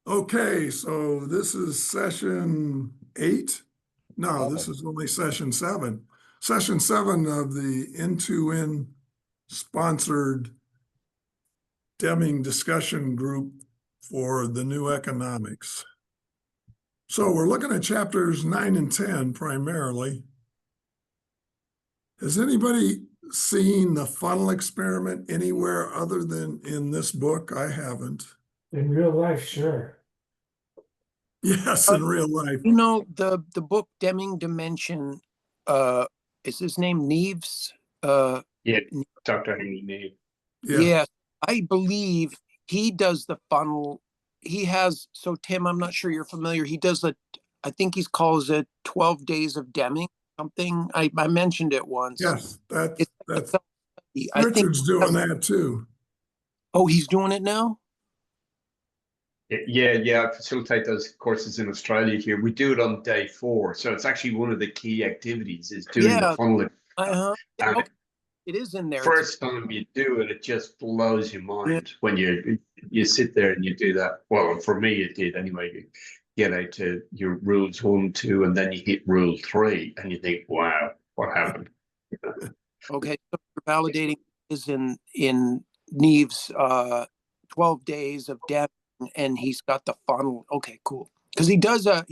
Okay, so this is session 8. No, this 7. is only session 7. Session 7 of the end-to-end sponsored Deming discussion group for the new economics. So we're looking at chapters 9 and 10 primarily. Has anybody seen the funnel experiment anywhere other than in this book? I haven't. In real life, sure. Yes, in real life. You know, the book Deming Dimension, is his name Neves? Yeah, Dr. Henry Nave. Yeah, I believe he does the funnel. He has, so Tim, I'm not sure you're familiar. He does I think he calls it 12 days of Deming, something. I mentioned it once. Yes, that's I think Richard's doing that too. Oh, he's doing it now? Yeah, I facilitate those courses in Australia here. We do it on day 4. So it's actually one of the key activities is doing the funnel. Okay. It is in there. First time you do it, it just blows your mind when you sit there and you do that. Well, for me, it did anyway. You get out to your rules 1, 2, and then you hit rule 3, and you think, "Wow, what happened?" Okay, so you're validating is in Neve's 12 days of depth, and he's got the funnel. Okay, cool. Because he does the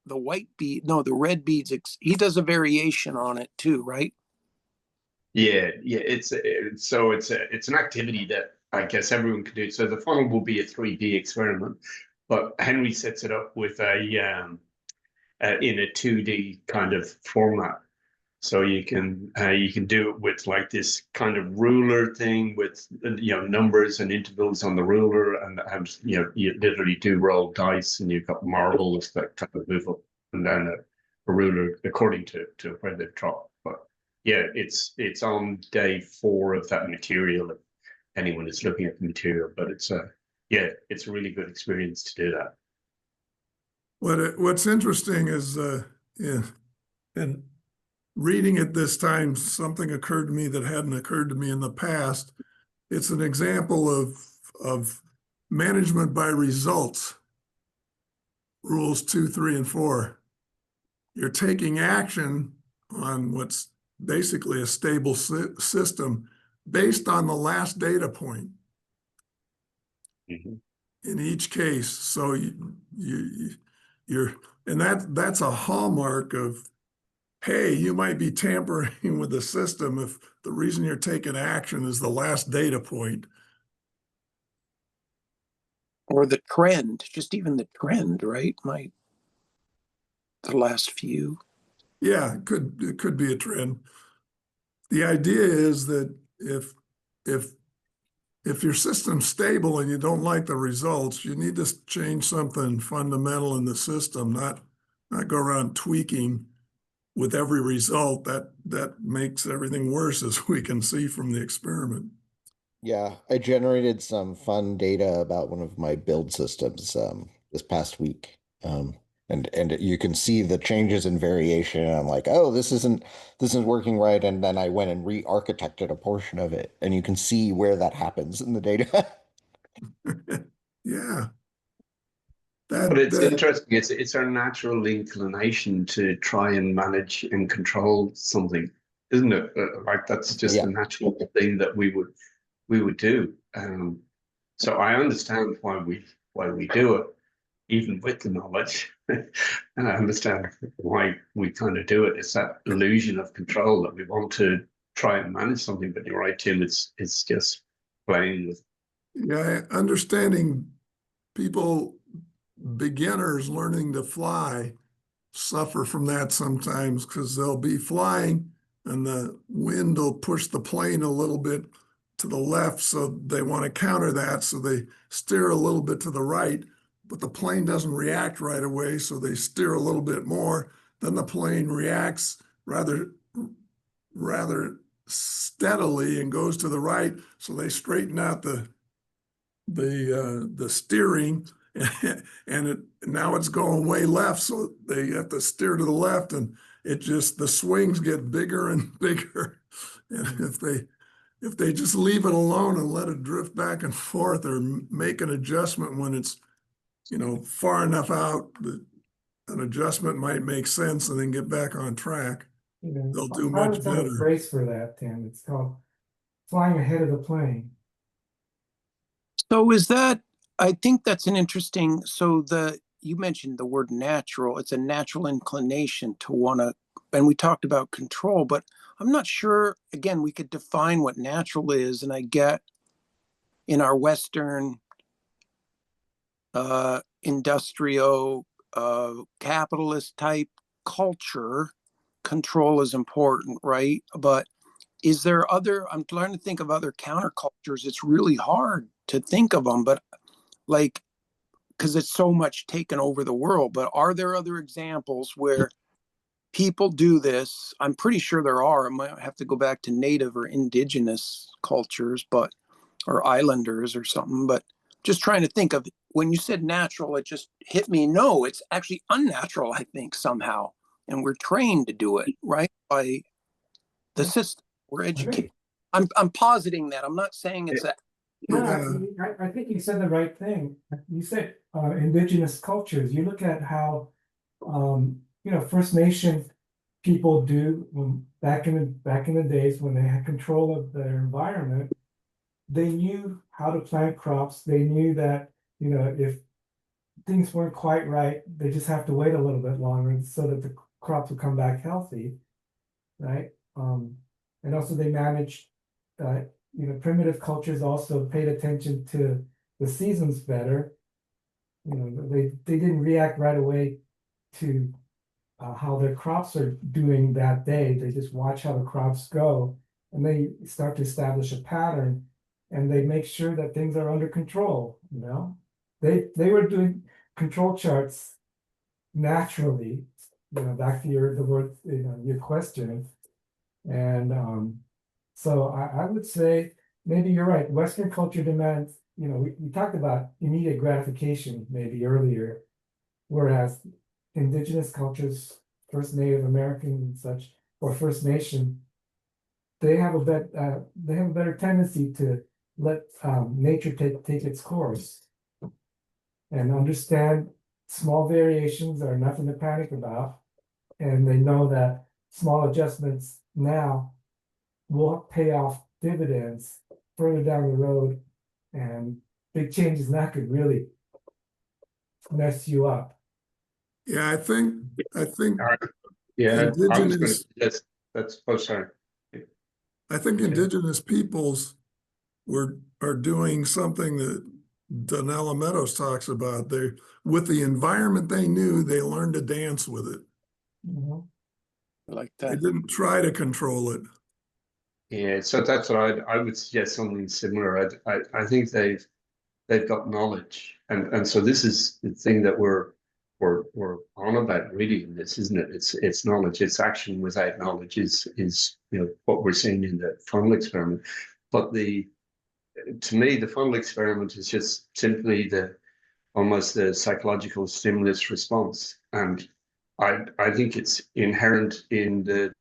white bead, no, the red beads. He does a variation on it too, right? Yeah. It's an activity that I guess everyone can do. So the funnel will be a 3D experiment, but Henry sets it up with in a 2D kind of format. So you can do it with like this kind of ruler thing with numbers and intervals on the ruler, and you literally do roll dice, and you've got marbles that kind of move up and down a ruler according to where they've dropped. But yeah, it's on day 4 of that material if anyone is looking at the material. But it's a really good experience to do that. What's interesting is and reading it this time, something occurred to me that hadn't occurred to me in the past. It's an example of management by results, rules 2, 3, and 4. You're taking action on what's basically a stable system based on the last data point in each case. So you're and that's a hallmark of, hey, you might be tampering with the system if the reason you're taking action is the last data point. Or the trend, just even the trend, right? The last few. Yeah, it could be a trend. The idea is that if your system's stable and you don't like the results, you need to change something fundamental in the system, not go around tweaking with every result. That makes everything worse, as we can see from the experiment. Yeah, I generated some fun data about one of my build systems this past week. And you can see the changes in variation. And I'm like, oh, this isn't working right. And then I went and re-architected a portion of it. And you can see where that happens in the data. Yeah. But it's interesting. It's our natural inclination to try and manage and control something, isn't it? Like that's just a natural thing that we would do. So I understand why we do it, even with the knowledge. And I understand why we kind of do it. It's that illusion of control that we want to try and manage something. But you're right, Tim. It's just playing with. Yeah, understanding people. Beginners learning to fly suffer from that sometimes because they'll be flying and the wind will push the plane a little bit to the left. So they want to counter that. So they steer a little bit to the right, but the plane doesn't react right away. So they steer a little bit more. Then the plane reacts rather steadily and goes to the right. So they straighten out the steering. And now it's going way left, so they have to steer to the left, and the swings get bigger and bigger. And if they just leave it alone and let it drift back and forth, or make an adjustment when it's, far enough out that an adjustment might make sense and then get back on track, You know, they'll do pilots much have a better. phrase for that, Tim. It's called flying ahead of the plane. So is that, I think that's an interesting, you mentioned the word natural. It's a natural inclination to want to, and we talked about control, but I'm not sure, again, we could define what natural is. And I get in our Western industrial capitalist type culture, control is important, right? But is there I'm trying to think of other countercultures. It's really hard to think of them, but like, because it's so much taken over the world. But are there other examples where people do this? I'm pretty sure there are. I might have to go back to native or indigenous cultures, or islanders or something. But just trying to think of, when you said natural, it just hit me. No, it's actually unnatural, I think, somehow. And we're trained to do it, right? By the system. We're educated. I'm positing that. I'm not saying it's a. No, I think you said the right thing. You said indigenous cultures. You look at how First Nation people do back in the days when they had control of their environment. They knew how to plant crops. They knew that if things weren't quite right, they just have to wait a little bit longer so that the crops would come back healthy, right? And also they managed primitive cultures also paid attention to the seasons better. They didn't react right away to how their crops are doing that day. They just watch how the crops go, and they start to establish a pattern, and they make sure that things are under control. They were doing control charts naturally. Back to your question, and so I would say maybe you're right. Western culture demands, we talked about immediate gratification maybe earlier, whereas indigenous cultures, First Native American and such, or First Nation, they have a better tendency to let nature take its course and understand small variations are nothing to panic about, and they know that small adjustments now will pay off dividends further down the road, and big changes in that could really mess you up. Yeah, I think All right. Yeah, I was going to indigenous, suggest that's. Oh, sorry. I think indigenous peoples are doing something that Donella Meadows talks about. They, with the environment they knew, they learned to dance with it. Mhm. I like They that. didn't try to control it. Yeah, so that's what I would suggest, something similar. I think they've got knowledge, and so this is the thing that we're on about really in this, isn't it? It's knowledge. It's action without knowledge is what we're seeing in the funnel experiment. But to me, the funnel experiment is just simply almost the psychological stimulus response, and I think it's inherent in the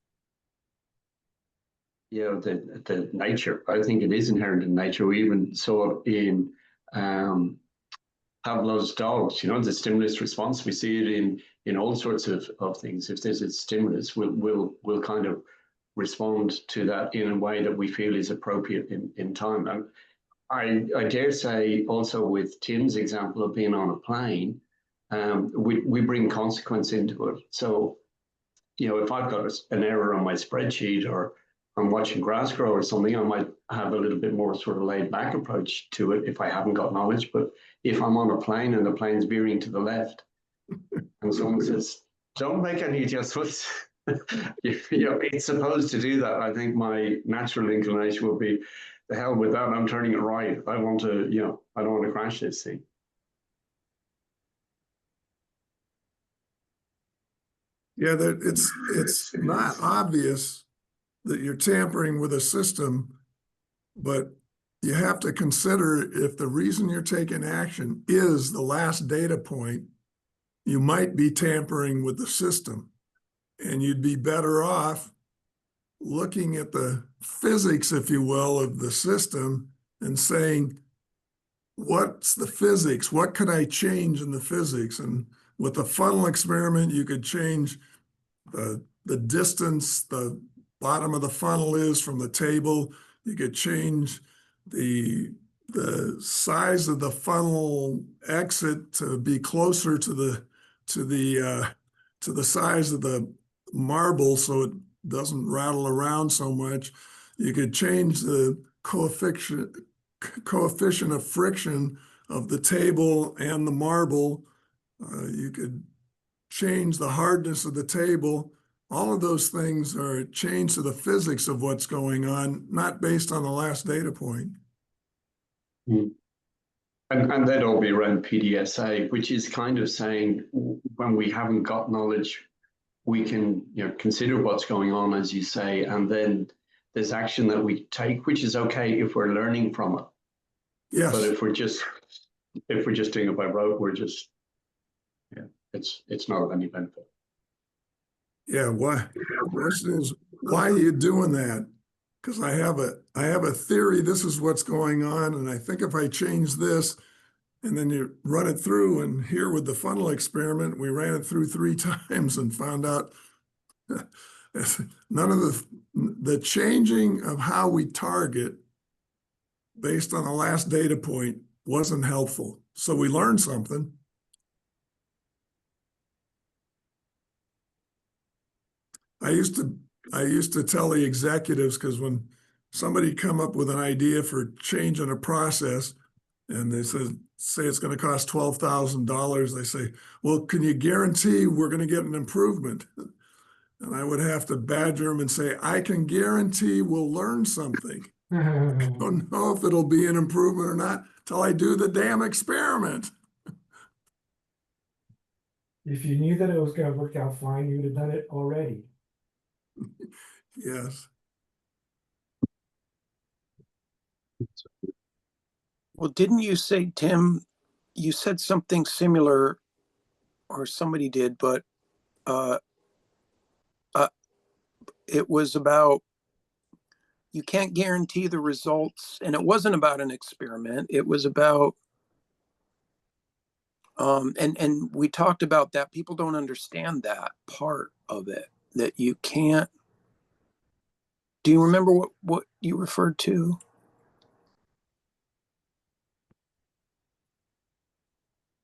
the nature. I think it is inherent in nature. We even saw it in Pavlov's dogs, the stimulus response. We see it in all sorts of things. If there's a stimulus, we'll kind of respond to that in a way that we feel is appropriate in time. And I dare say also with Tim's example of being on a plane, we bring consequence into it. So, if I've got an error on my spreadsheet, or I'm watching grass grow or something, I might have a little bit more sort of laid back approach to it if I haven't got knowledge. But if I'm on a plane and the plane's veering to the left and someone says, don't make any adjustments, it's supposed to do that. I think my natural inclination will be, the hell with that, I'm turning it right. I want to, I don't want to crash this thing. Yeah, that it's not obvious that you're tampering with a system, but you have to consider, if the reason you're taking action is the last data point, you might be tampering with the system, and you'd be better off looking at the physics, if you will, of the system and saying, what's the physics? What could I change in the physics? And with the funnel experiment, you could change the distance the bottom of the funnel is from the table. You could change the size of the funnel exit to be closer to the size of the marble so it doesn't rattle around so much. You could change the coefficient of friction of the table and the marble. You could change the hardness of the table. All of those things are changed to the physics of what's going on, not based on the last data point. And they'd all be around PDSA, which is kind of saying when we haven't got knowledge, we can consider what's going on, as you say, and then there's action that we take, which is okay if we're learning from it. Yes. But if we're just doing it by rote, we're just it's not of any benefit. Yeah, why? The question is, why are you doing that? Because I have a theory, this is what's going on, and I think if I change this, and then you run it through, and here with the funnel experiment, we ran it through 3 times and found out none of the changing of how we target based on the last data point wasn't helpful. So we learned something. I used to tell the executives, because when somebody come up with an idea for changing a process and they say it's going to cost $12,000, they say, well, can you guarantee we're going to get an improvement? And I would have to badger them and say, I can guarantee we'll learn something. I don't know if it'll be an improvement or not till I do the damn experiment. If you knew that it was going to work out fine, you would have done it already. Yes. Well, didn't you say, Tim, you said something similar, or somebody did, but it was about you can't guarantee the results, and it wasn't about an experiment. It was about and we talked about that. People don't understand that part of it, that you can't. Do you remember what you referred to?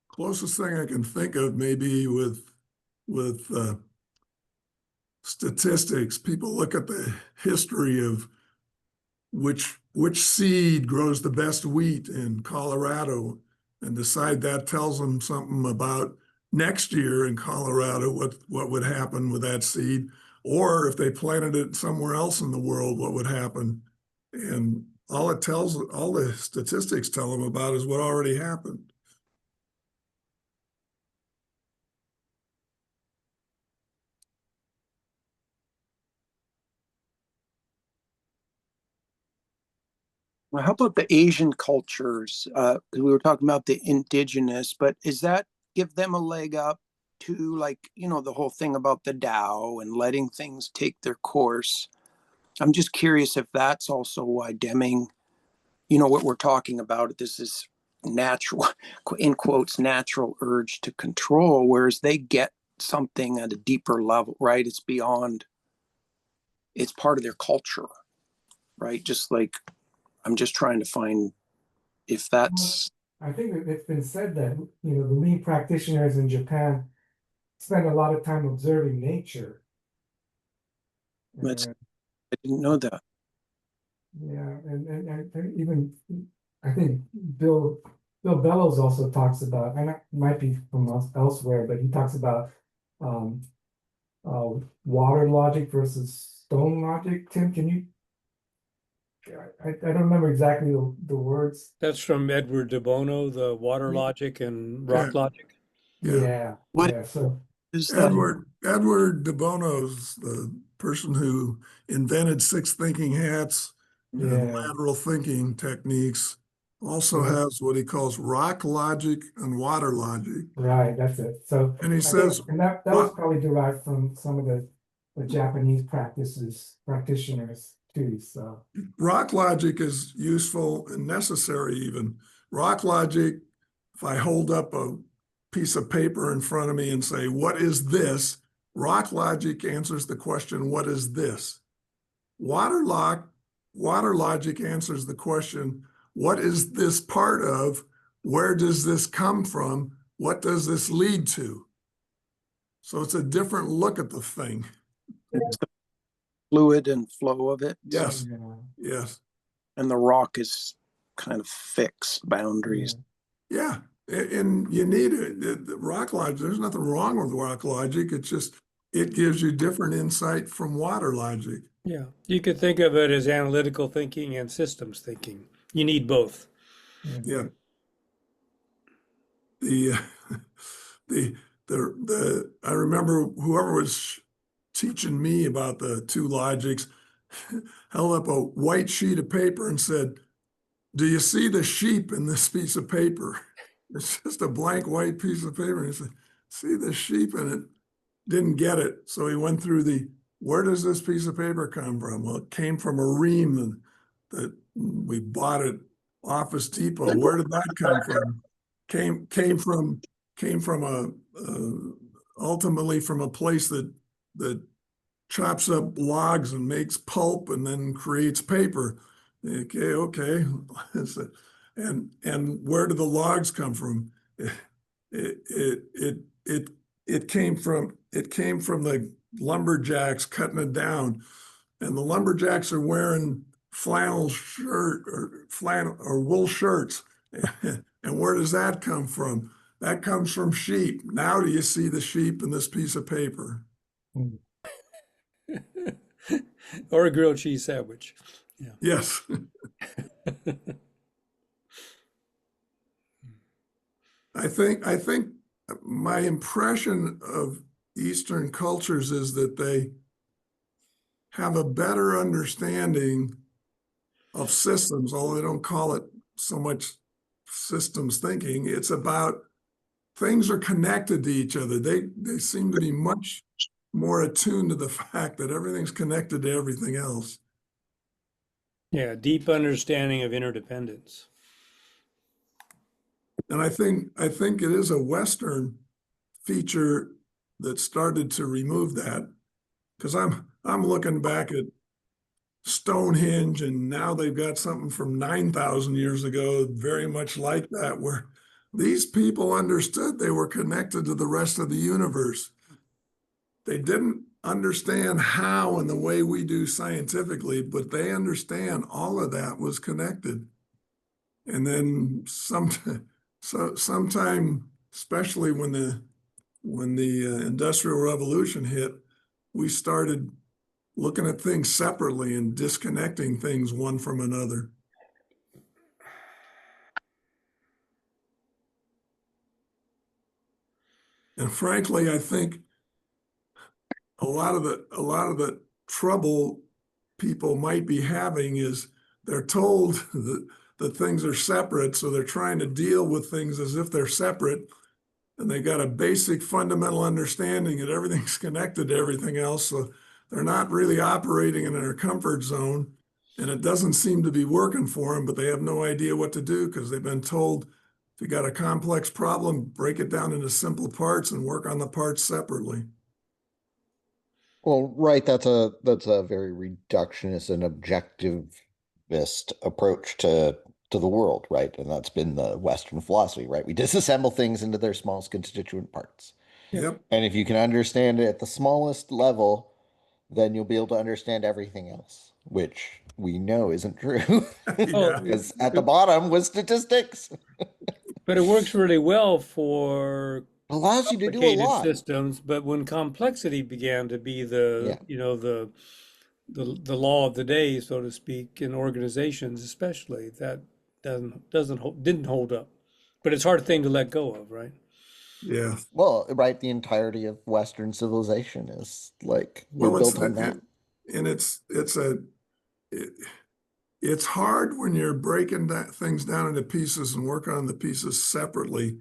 Closest thing I can think of maybe with statistics, people look at the history of which seed grows the best wheat in Colorado and decide that tells them something about next year in Colorado, what would happen with that seed, or if they planted it somewhere else in the world, what would happen. And all the statistics tell them about is what already happened. Well, how about the Asian cultures? Because we were talking about the indigenous, but is that give them a leg up to, like, the whole thing about the Tao and letting things take their course? I'm just curious if that's also why Deming, what we're talking about, this is natural, in quotes, natural urge to control, whereas they get something at a deeper level, right? It's beyond, it's part of their culture, right? Just like, I'm just trying to find if that's. I think that it's been said that, the lean practitioners in Japan spend a lot of time observing nature. I didn't know that. Yeah, and even I think Bill Bellows also talks about, and it might be from elsewhere, but he talks about water logic versus stone logic. Tim, can you? I don't remember exactly the words. That's from Edward de Bono, the water logic and rock logic. Yeah. What Yeah. So is that? Edward de Bono's the person who invented 6 thinking hats and lateral thinking techniques. Also has what he calls rock logic and water logic. Right, that's it. So And he says, and that was probably derived from some of the the Japanese practitioners too, so. Rock logic is useful and necessary even. Rock logic, if I hold up a piece of paper in front of me and say, what is this? Rock logic answers the question, what is this? Water logic answers the question, what is this part of? Where does this come from? What does this lead to? So it's a different look at the thing. It's the fluid and flow of it. Yes, Yeah. yes. And the rock is kind of fixed boundaries. Yeah, and you need it. The rock logic, there's nothing wrong with rock logic. It's just, it gives you different insight from water logic. Yeah, you could think of it as analytical thinking and systems thinking. You need both. Yeah. The, I remember whoever was teaching me about the two logics held up a white sheet of paper and said, do you see the sheep in this piece of paper? It's just a blank white piece of paper. And he said, see the sheep in it? Didn't get it. So he went through where does this piece of paper come from? Well, it came from a ream that we bought at Office Depot. Where did that come from? Came from ultimately from a place that chops up logs and makes pulp and then creates paper. Okay. And where do the logs come from? It came from the lumberjacks cutting it down, and the lumberjacks are wearing flannel or wool shirts. And where does that come from? That comes from sheep. Now do you see the sheep in this piece of paper? Or a grilled cheese sandwich. Yeah. Yes. I think my impression of Eastern cultures is that they have a better understanding of systems, although they don't call it so much systems thinking. It's about things are connected to each other. They seem to be much more attuned to the fact that everything's connected to everything else. Yeah, deep understanding of interdependence. And I think it is a Western feature that started to remove that, because I'm looking back at Stonehenge, and now they've got something from 9,000 years ago, very much like that, where these people understood they were connected to the rest of the universe. They didn't understand how in the way we do scientifically, but they understand all of that was connected. And then sometime, especially when the Industrial Revolution hit, we started looking at things separately and disconnecting things one from another. And frankly, I think a lot of the trouble people might be having is they're told that things are separate, so they're trying to deal with things as if they're separate, and they got a basic fundamental understanding that everything's connected to everything else, so they're not really operating in their comfort zone, and it doesn't seem to be working for them, but they have no idea what to do because they've been told, if you got a complex problem, break it down into simple parts and work on the parts separately. Well, right, that's a very reductionist and objectivist approach to the world, right? And that's been the Western philosophy, right? We disassemble things into their smallest constituent parts. Yep. And if you can understand it at the smallest level, then you'll be able to understand everything else, which we know isn't true. Yeah. Because at the bottom was statistics. But it works really well for Allows you to do a complicated lot. systems, but when complexity began to be the, the law of the day, so to speak, in organizations especially, that didn't hold up. But it's a hard thing to let go of, right? Yeah. Well, right, the entirety of Western civilization is like we're Well, built on that. And it's hard when you're breaking things down into pieces and working on the pieces separately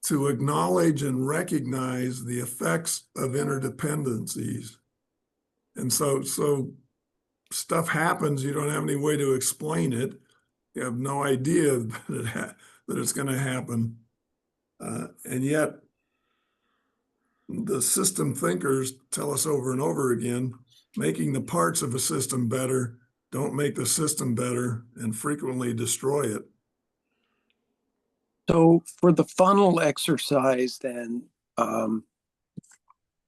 to acknowledge and recognize the effects of interdependencies. And so stuff happens, you don't have any way to explain it. You have no idea that it's going to happen. And yet the system thinkers tell us over and over again, making the parts of a system better don't make the system better and frequently destroy it. So for the funnel exercise, then,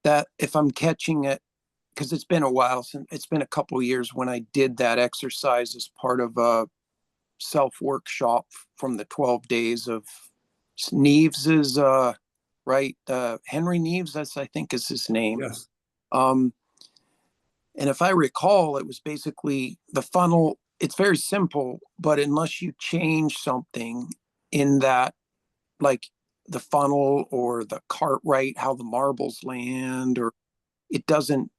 that if I'm catching it, because it's been a while since, it's been a couple of years when I did that exercise as part of a self workshop from the 12 days of Neves's, right? Henry Neves, that's I think is his name. Yes. And if I recall, it was basically the funnel. It's very simple, but unless you change something in that, like the funnel or the cart, right, how the marbles land, or it doesn't,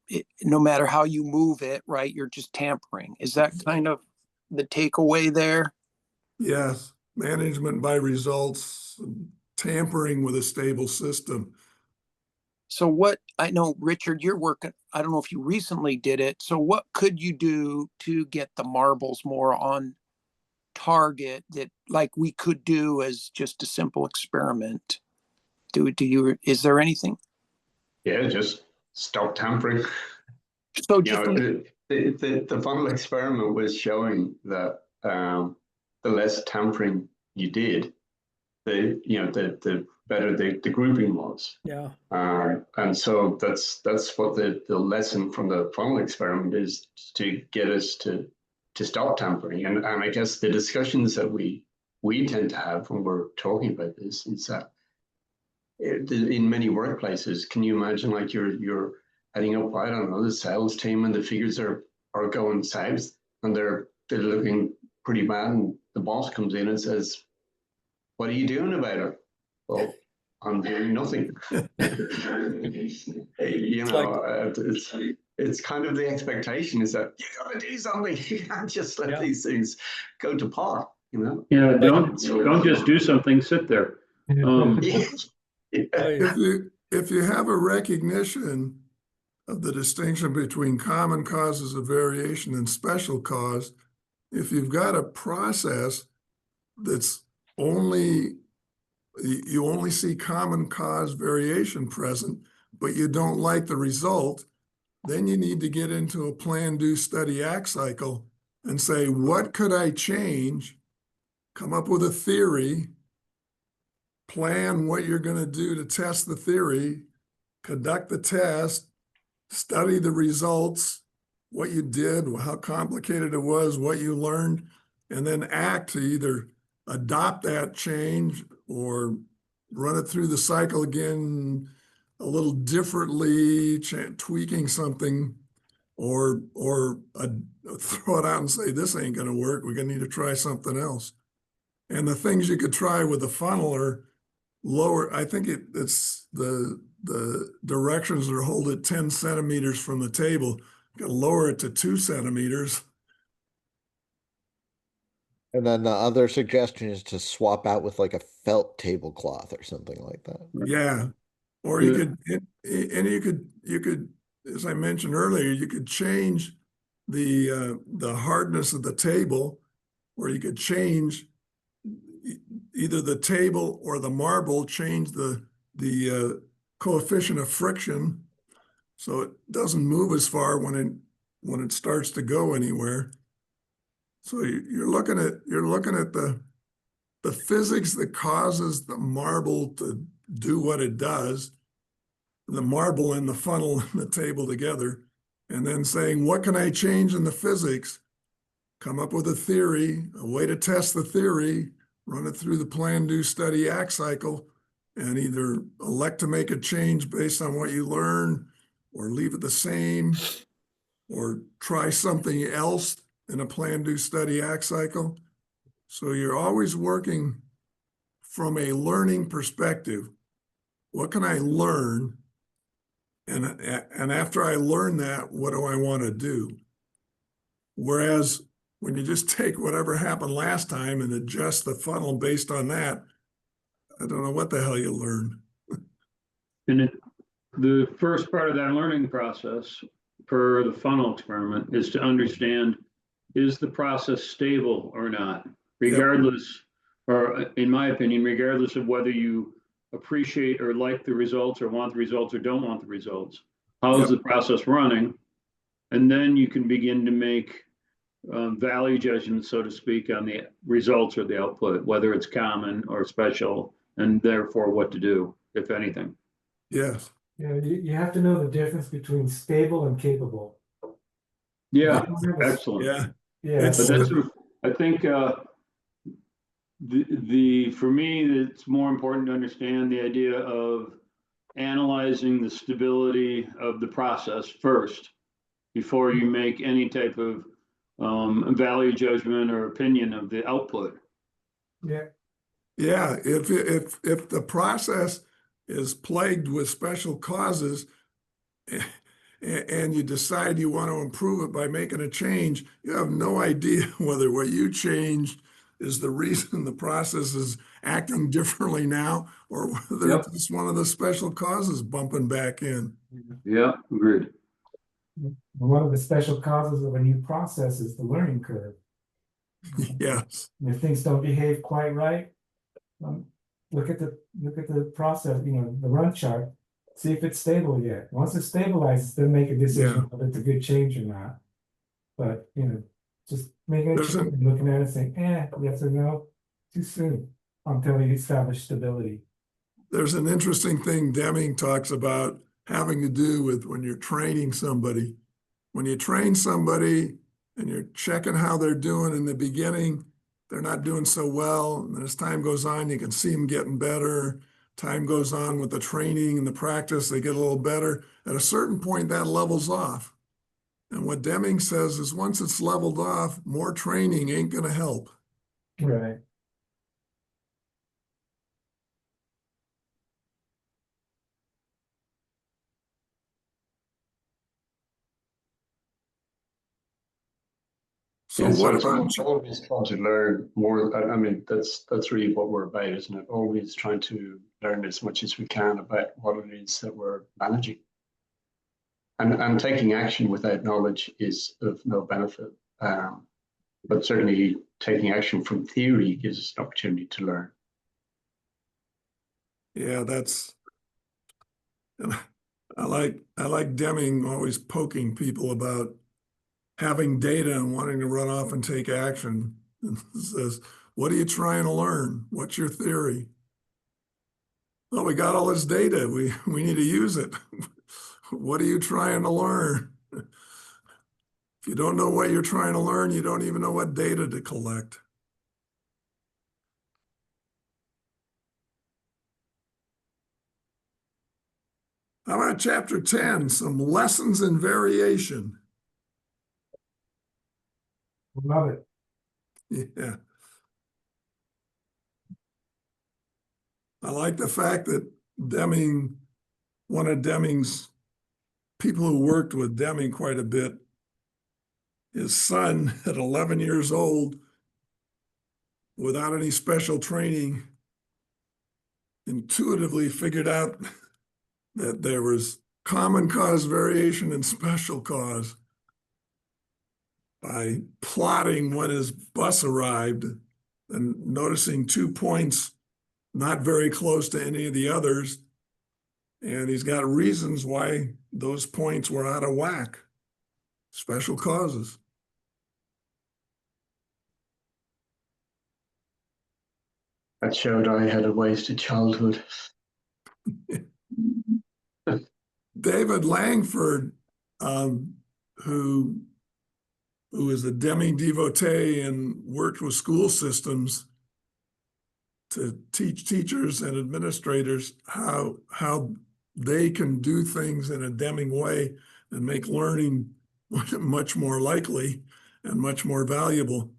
no matter how you move it, right, you're just tampering. Is that kind of the takeaway there? Yes. Management by results, tampering with a stable system. So what, I know, Richard, you're working, I don't know if you recently did it. So what could you do to get the marbles more on target that like we could do as just a simple experiment? Is there anything? Yeah, just stop tampering. So You just know, the funnel experiment was showing that the less tampering you did, the better the grouping was. Yeah. And so that's what the lesson from the funnel experiment is, to get us to stop tampering. And I guess the discussions that we tend to have when we're talking about this is that in many workplaces, can you imagine like you're heading up, I don't know, the sales team, and the figures are going south and they're looking pretty bad, and the boss comes in and says, "What are you doing about it?" Well, I'm doing nothing. It's kind of the expectation is that you got to do something. You can't just let these things go to pot. Yeah, don't just do something. Sit there. If you have a recognition of the distinction between common causes of variation and special cause, if you've got a process that's you only see common cause variation present, but you don't like the result, then you need to get into a plan, do, study, act cycle and say, what could I change? Come up with a theory, plan what you're going to do to test the theory, conduct the test, study the results, what you did, how complicated it was, what you learned, and then act to either adopt that change or run it through the cycle again a little differently, tweaking something, or throw it out and say, this ain't going to work. We're going to need to try something else. And the things you could try with the funnel are lower. I think it's the directions are hold it 10 centimeters from the table. You can lower it to 2 centimeters. And then the other suggestion is to swap out with like a felt tablecloth or something like that. Yeah. Or you could, as I mentioned earlier, you could change the hardness of the table, or you could change either the table or the marble, change the coefficient of friction so it doesn't move as far when it starts to go anywhere. So you're looking at the physics that causes the marble to do what it does, the marble and the funnel and the table together, and then saying, what can I change in the physics? Come up with a theory, a way to test the theory, run it through the plan, do, study, act cycle, and either elect to make a change based on what you learn, or leave it the same, or try something else in a plan, do, study, act cycle. So you're always working from a learning perspective. What can I learn? And after I learn that, what do I want to do? Whereas when you just take whatever happened last time and adjust the funnel based on that, I don't know what the hell you learn. And the first part of that learning process per the funnel experiment is to understand, is the process stable or not? Regardless, or in my opinion, regardless of whether you appreciate or like the results or want the results or don't want the results. How is the process running? And then you can begin to make value judgments, so to speak, on the results or the output, whether it's common or special, and therefore what to do, if anything. Yes. Yeah, you have to know the difference between stable and capable. Yeah, You don't have a- excellent. Yeah. Yeah, It's- But that's, I think, for me, it's more important to understand the idea of analyzing the stability of the process first before you make any type of value judgment or opinion of the output. yeah, Yeah, if the process is plagued with special causes and you decide you want to improve it by making a change, you have no idea whether what you changed is the reason the process is acting differently now, or whether Yep. it's just one of the special causes bumping back in. Yeah, agreed. one of the special causes of a new process is the learning curve. Yes, And if things don't behave quite right, look at the process, the run chart, see if it's stable yet. Once it stabilizes, then make a decision whether it's a good change or not. But just making a There's change, and looking at it, saying, yes or no, too soon until you establish stability. there's an interesting thing Deming talks about having to do with when you're training somebody. When you train somebody and you're checking how they're doing in the beginning, they're not doing so well. And as time goes on, you can see them getting better. Time goes on with the training and the practice, they get a little better. At a certain point, that levels off. And what Deming says is once it's leveled off, more training ain't going to help. Right. So Yeah, what it's about you? always trying to learn more. I mean, that's really what we're about, isn't it? Always trying to learn as much as we can about what it is that we're managing. And taking action without knowledge is of no benefit. But certainly taking action from theory gives us an opportunity to learn. Yeah, I like Deming always poking people about having data and wanting to run off and take action. And says, what are you trying to learn? What's your theory? Well, we got all this data. We need to use it. What are you trying to learn? If you don't know what you're trying to learn, you don't even know what data to collect. How about chapter 10, some lessons in variation? Love it. Yeah. I like the fact that Deming, one of Deming's people who worked with Deming quite a bit, his son at 11 years old, without any special training, intuitively figured out that there was common cause variation and special cause by plotting when his bus arrived and noticing 2 points not very close to any of the others. And he's got reasons why those points were out of whack. Special causes. That showed I had a wasted childhood. David Langford, who is a Deming devotee and worked with school systems to teach teachers and administrators how they can do things in a Deming way and make learning much more likely and much more valuable.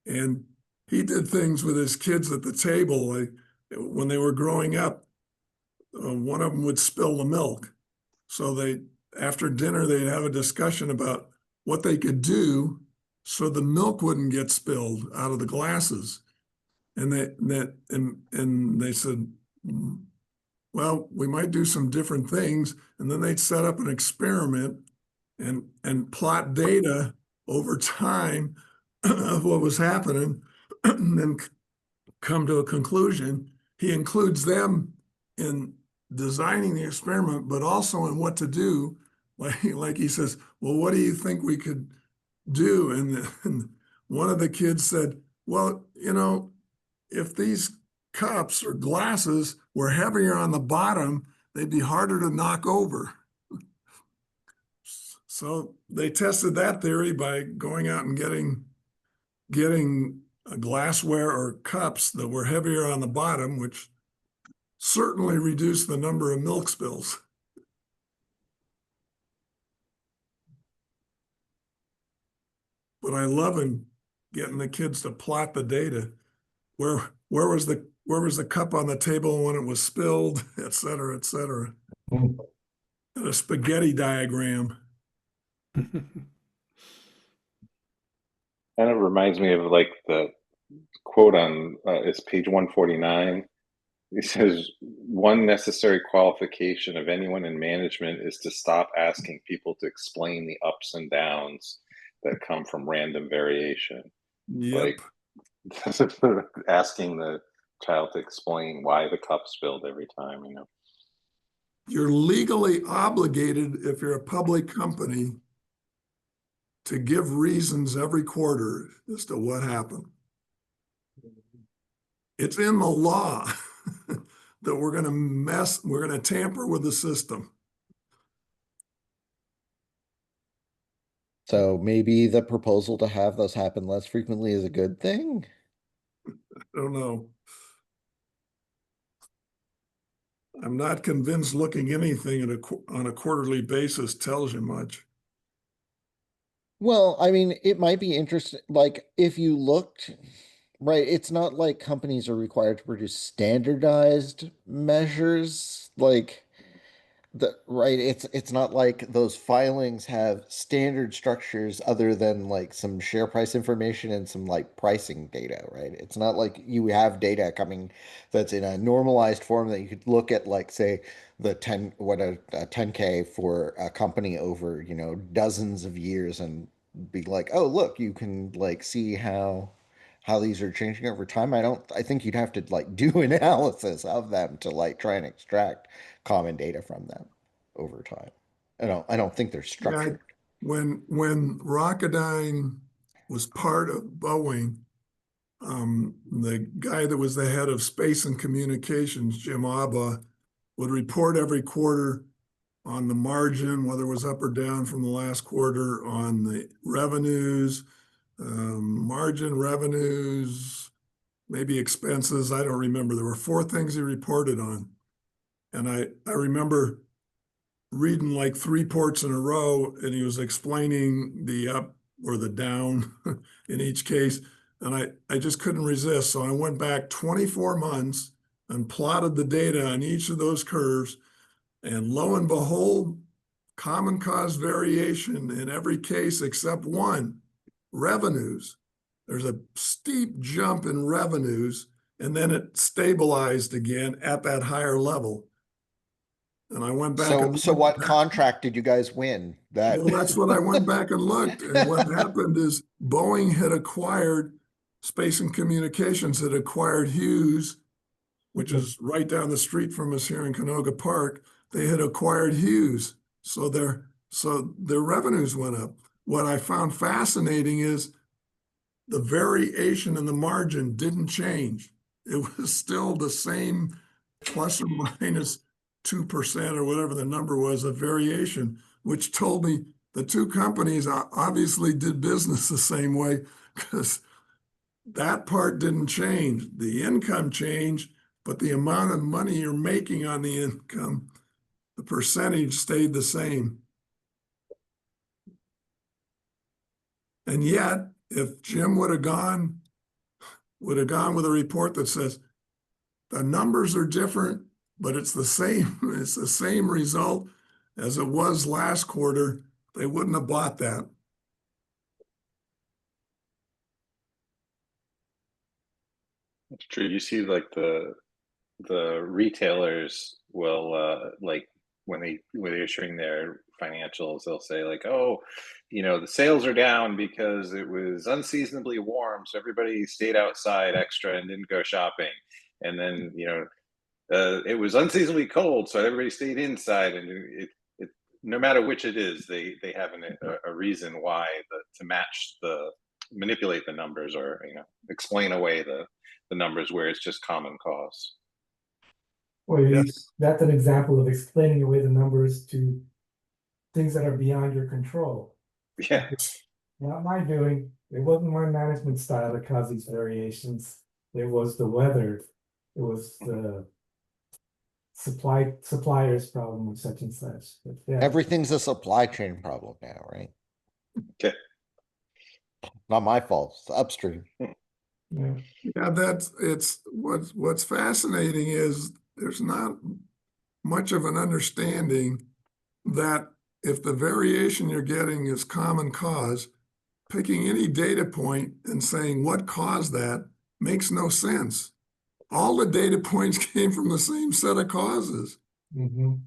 And he did things with his kids at the table. Like when they were growing up, one of them would spill the milk. So after dinner, they'd have a discussion about what they could do so the milk wouldn't get spilled out of the glasses. And they said, well, we might do some different things. And then they'd set up an experiment and plot data over time of what was happening and come to a conclusion. He includes them in designing the experiment, but also in what to do. Like he says, well, what do you think we could do? And one of the kids said, well, you know, if these cups or glasses were heavier on the bottom, they'd be harder to knock over. So they tested that theory by going out and getting glassware or cups that were heavier on the bottom, which certainly reduced the number of milk spills. But I love getting the kids to plot the data. Where was the cup on the table when it was spilled, et cetera, et cetera. And a spaghetti diagram. Kind of reminds me of like the quote on it's page 149. It says, one necessary qualification of anyone in management is to stop asking people to explain the ups and downs that come from random variation. Yep. Like asking the child to explain why the cup spilled every time, you know. You're legally obligated, if you're a public company, to give reasons every quarter as to what happened. It's in the law that we're going to tamper with the system. So maybe the proposal to have those happen less frequently is a good thing? I don't know. I'm not convinced looking anything on a quarterly basis tells you much. Well, I mean, it might be interesting. Like, if you looked, right, it's not like companies are required to produce standardized measures. Like, right, it's not like those filings have standard structures other than like some share price information and some like pricing data, right? It's not like you have data coming that's in a normalized form that you could look at, like, say, the 10K for a company over, you know, dozens of years and be like, oh, look, you can like see how these are changing over time. I think you'd have to like do analysis of them to like try and extract common data from them over time. I don't think they're structured. When Rocketdyne was part of Boeing, the guy that was the head of space and communications, Jim Abba, would report every quarter on the margin, whether it was up or down from the last quarter, on the revenues, margin, revenues, maybe expenses. I don't remember. There were 4 things he reported on. And I remember reading like 3 reports in a row, and he was explaining the up or the down in each case. And I just couldn't resist. So I went back 24 months and plotted the data on each of those curves. And lo and behold, common cause variation in every case except one, revenues. There's a steep jump in revenues, and then it stabilized again at that higher level. And I went back So what contract did you guys win? Well, that's what I went back and looked. And what happened is Boeing had acquired Space and Communications, had acquired Hughes, which is right down the street from us here in Canoga Park. They had acquired Hughes. So their revenues went up. What I found fascinating is the variation in the margin didn't change. It was still the same plus or minus 2% or whatever the number was of variation, which told me the 2 companies obviously did business the same way, because that part didn't change. The income changed, but the amount of money you're making on the income, the percentage stayed the same. And yet, if Jim would have gone with a report that says the numbers are different, but it's the same result as it was last quarter, they wouldn't have bought that. It's true. You see, like the retailers will like when they're issuing their financials, they'll say like, oh, the sales are down because it was unseasonably warm, so everybody stayed outside extra and didn't go shopping. And then it was unseasonably cold, so everybody stayed inside. And it no matter which it is, they have a reason why to manipulate the numbers, or explain away the numbers where it's just common cause. Well, Yes. that's an example of explaining away the numbers to things that are beyond your control. Yeah. Not my doing. It wasn't my management style that caused these variations. It was the weather. It was the suppliers problem of such and such. But yeah, Everything's a supply chain problem now, right? Okay. Not my fault. It's upstream. yeah. Yeah, what's fascinating is there's not much of an understanding that if the variation you're getting is common cause, picking any data point and saying what caused that makes no sense. All the data points came from the same set of causes. Mhm.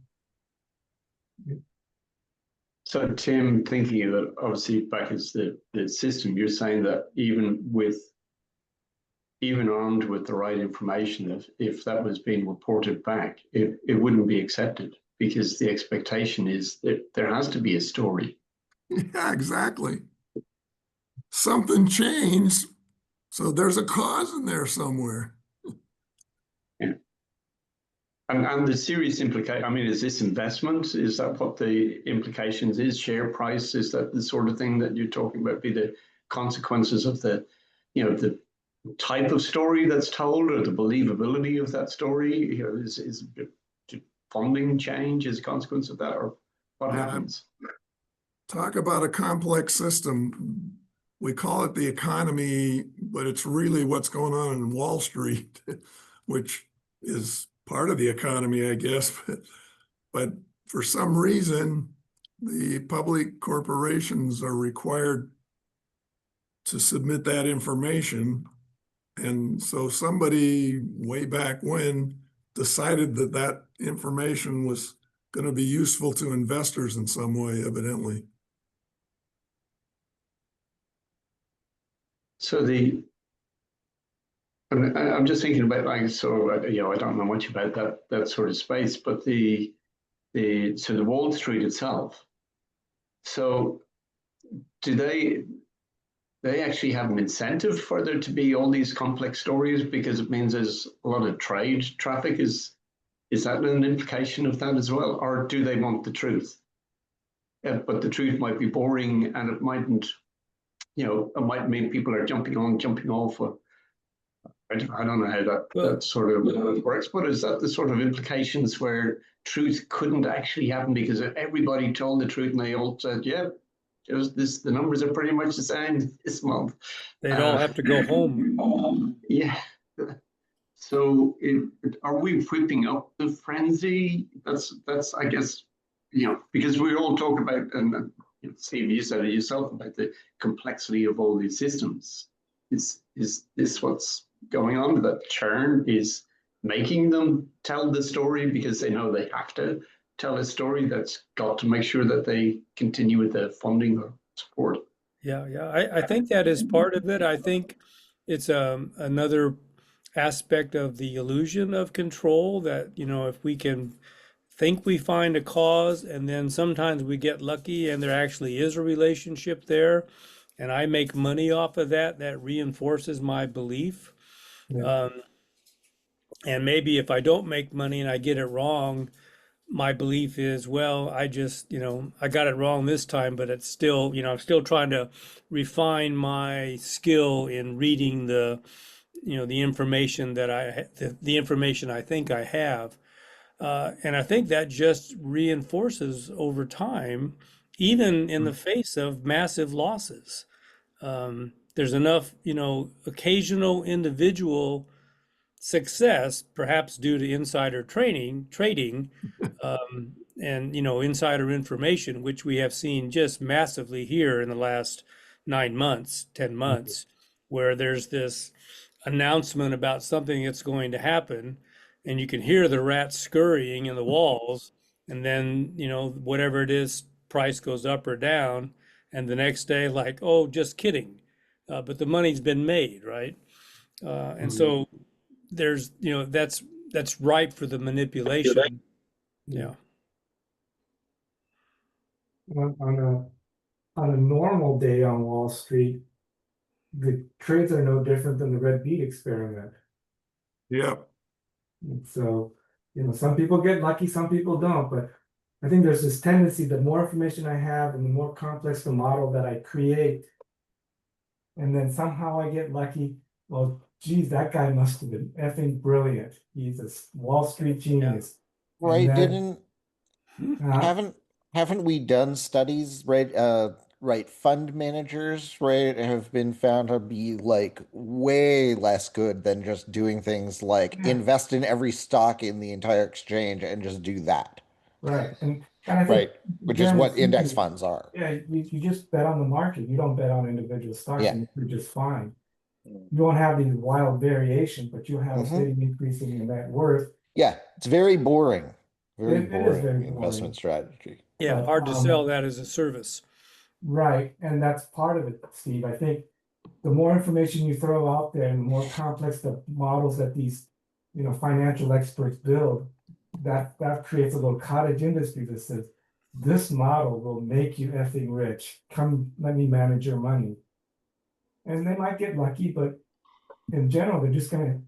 So Tim, thinking of it, obviously back as the system, you're saying that even armed with the right information, if that was being reported back, it wouldn't be accepted, because the expectation is that there has to be a story. Yeah, exactly. Something changed, so there's a cause in there somewhere. Yeah. And the serious implication, I mean, is this investment? Is that what the implications is? Share price? Is that the sort of thing that you're talking about, be the consequences of the type of story that's told, or the believability of that story? Is funding change as a consequence of that, or what happens? Talk about a complex system. We call it the economy, but it's really what's going on in Wall Street, which is part of the economy, I guess. But for some reason, the public corporations are required to submit that information. And so somebody way back when decided that that information was going to be useful to investors in some way, evidently. So I'm just thinking about, I don't know much about that sort of space, but the Wall Street itself. So do they actually have an incentive for there to be all these complex stories, because it means there's a lot of trade traffic? Is that an implication of that as well? Or do they want the truth? But the truth might be boring, and it mightn't, it might mean people are jumping on, jumping off. I don't know how that sort of works, but is that the sort of implications where truth couldn't actually happen because everybody told the truth and they all said, yeah, the numbers are pretty much the same this month. They'd all have to go home. Yeah. So are we whipping up the frenzy? That's I guess, because we all talk about, and Steve, you said it yourself, about the complexity of all these systems. Is this what's going on? That churn is making them tell the story because they know they have to tell a story that's got to make sure that they continue with the funding or support? Yeah, I think that is part of it. I think it's another aspect of the illusion of control that, if we can think we find a cause, and then sometimes we get lucky and there actually is a relationship there, and I make money off of that, that reinforces my belief. Yeah. And maybe if I don't make money and I get it wrong, my belief is, well, I just, I got it wrong this time, but it's still, I'm still trying to refine my skill in reading the information that the information I think I have. And I think that just reinforces over time, even in the face of massive losses. There's enough, occasional individual success, perhaps due to insider trading, and insider information, which we have seen just massively here in the last 9 months, 10 months, where there's this announcement about something that's going to happen, and you can hear the rats scurrying in the walls, and then, you know, whatever it is, price goes up or down, and the next day, like, oh, just kidding. But the money's been made, right? And so there's, you know, that's ripe for the manipulation. Yeah. On a normal day on Wall Street, the trades are no different than the red bead experiment. Yep. And so, you know, some people get lucky, some people don't, but I think there's this tendency, the more information I have and the more complex the model that I create, and then somehow I get lucky, well, geez, that guy must have been effing brilliant. He's a Wall Street genius. And Right? then, Haven't we done studies, right? Right, fund managers, right, have been found to be like way less good than just doing things like invest in every stock in the entire exchange and just do that. right. And I think Right, which is generally what index speaking, funds are. yeah, you just bet on the market. You don't bet on individual stocks, Yeah. and you're just fine. You won't have these wild variation, but you'll have a steady increase in your net worth. Yeah, it's very boring. Very It is boring very investment strategy. Yeah, But, hard to sell that as a service. Right, and that's part of it, Steve. I think the more information you throw out there and the more complex the models that these, you know, financial experts build, that creates a little cottage industry that says, this model will make you effing rich. Come, let me manage your money. And they might get lucky, but in general, they're just gonna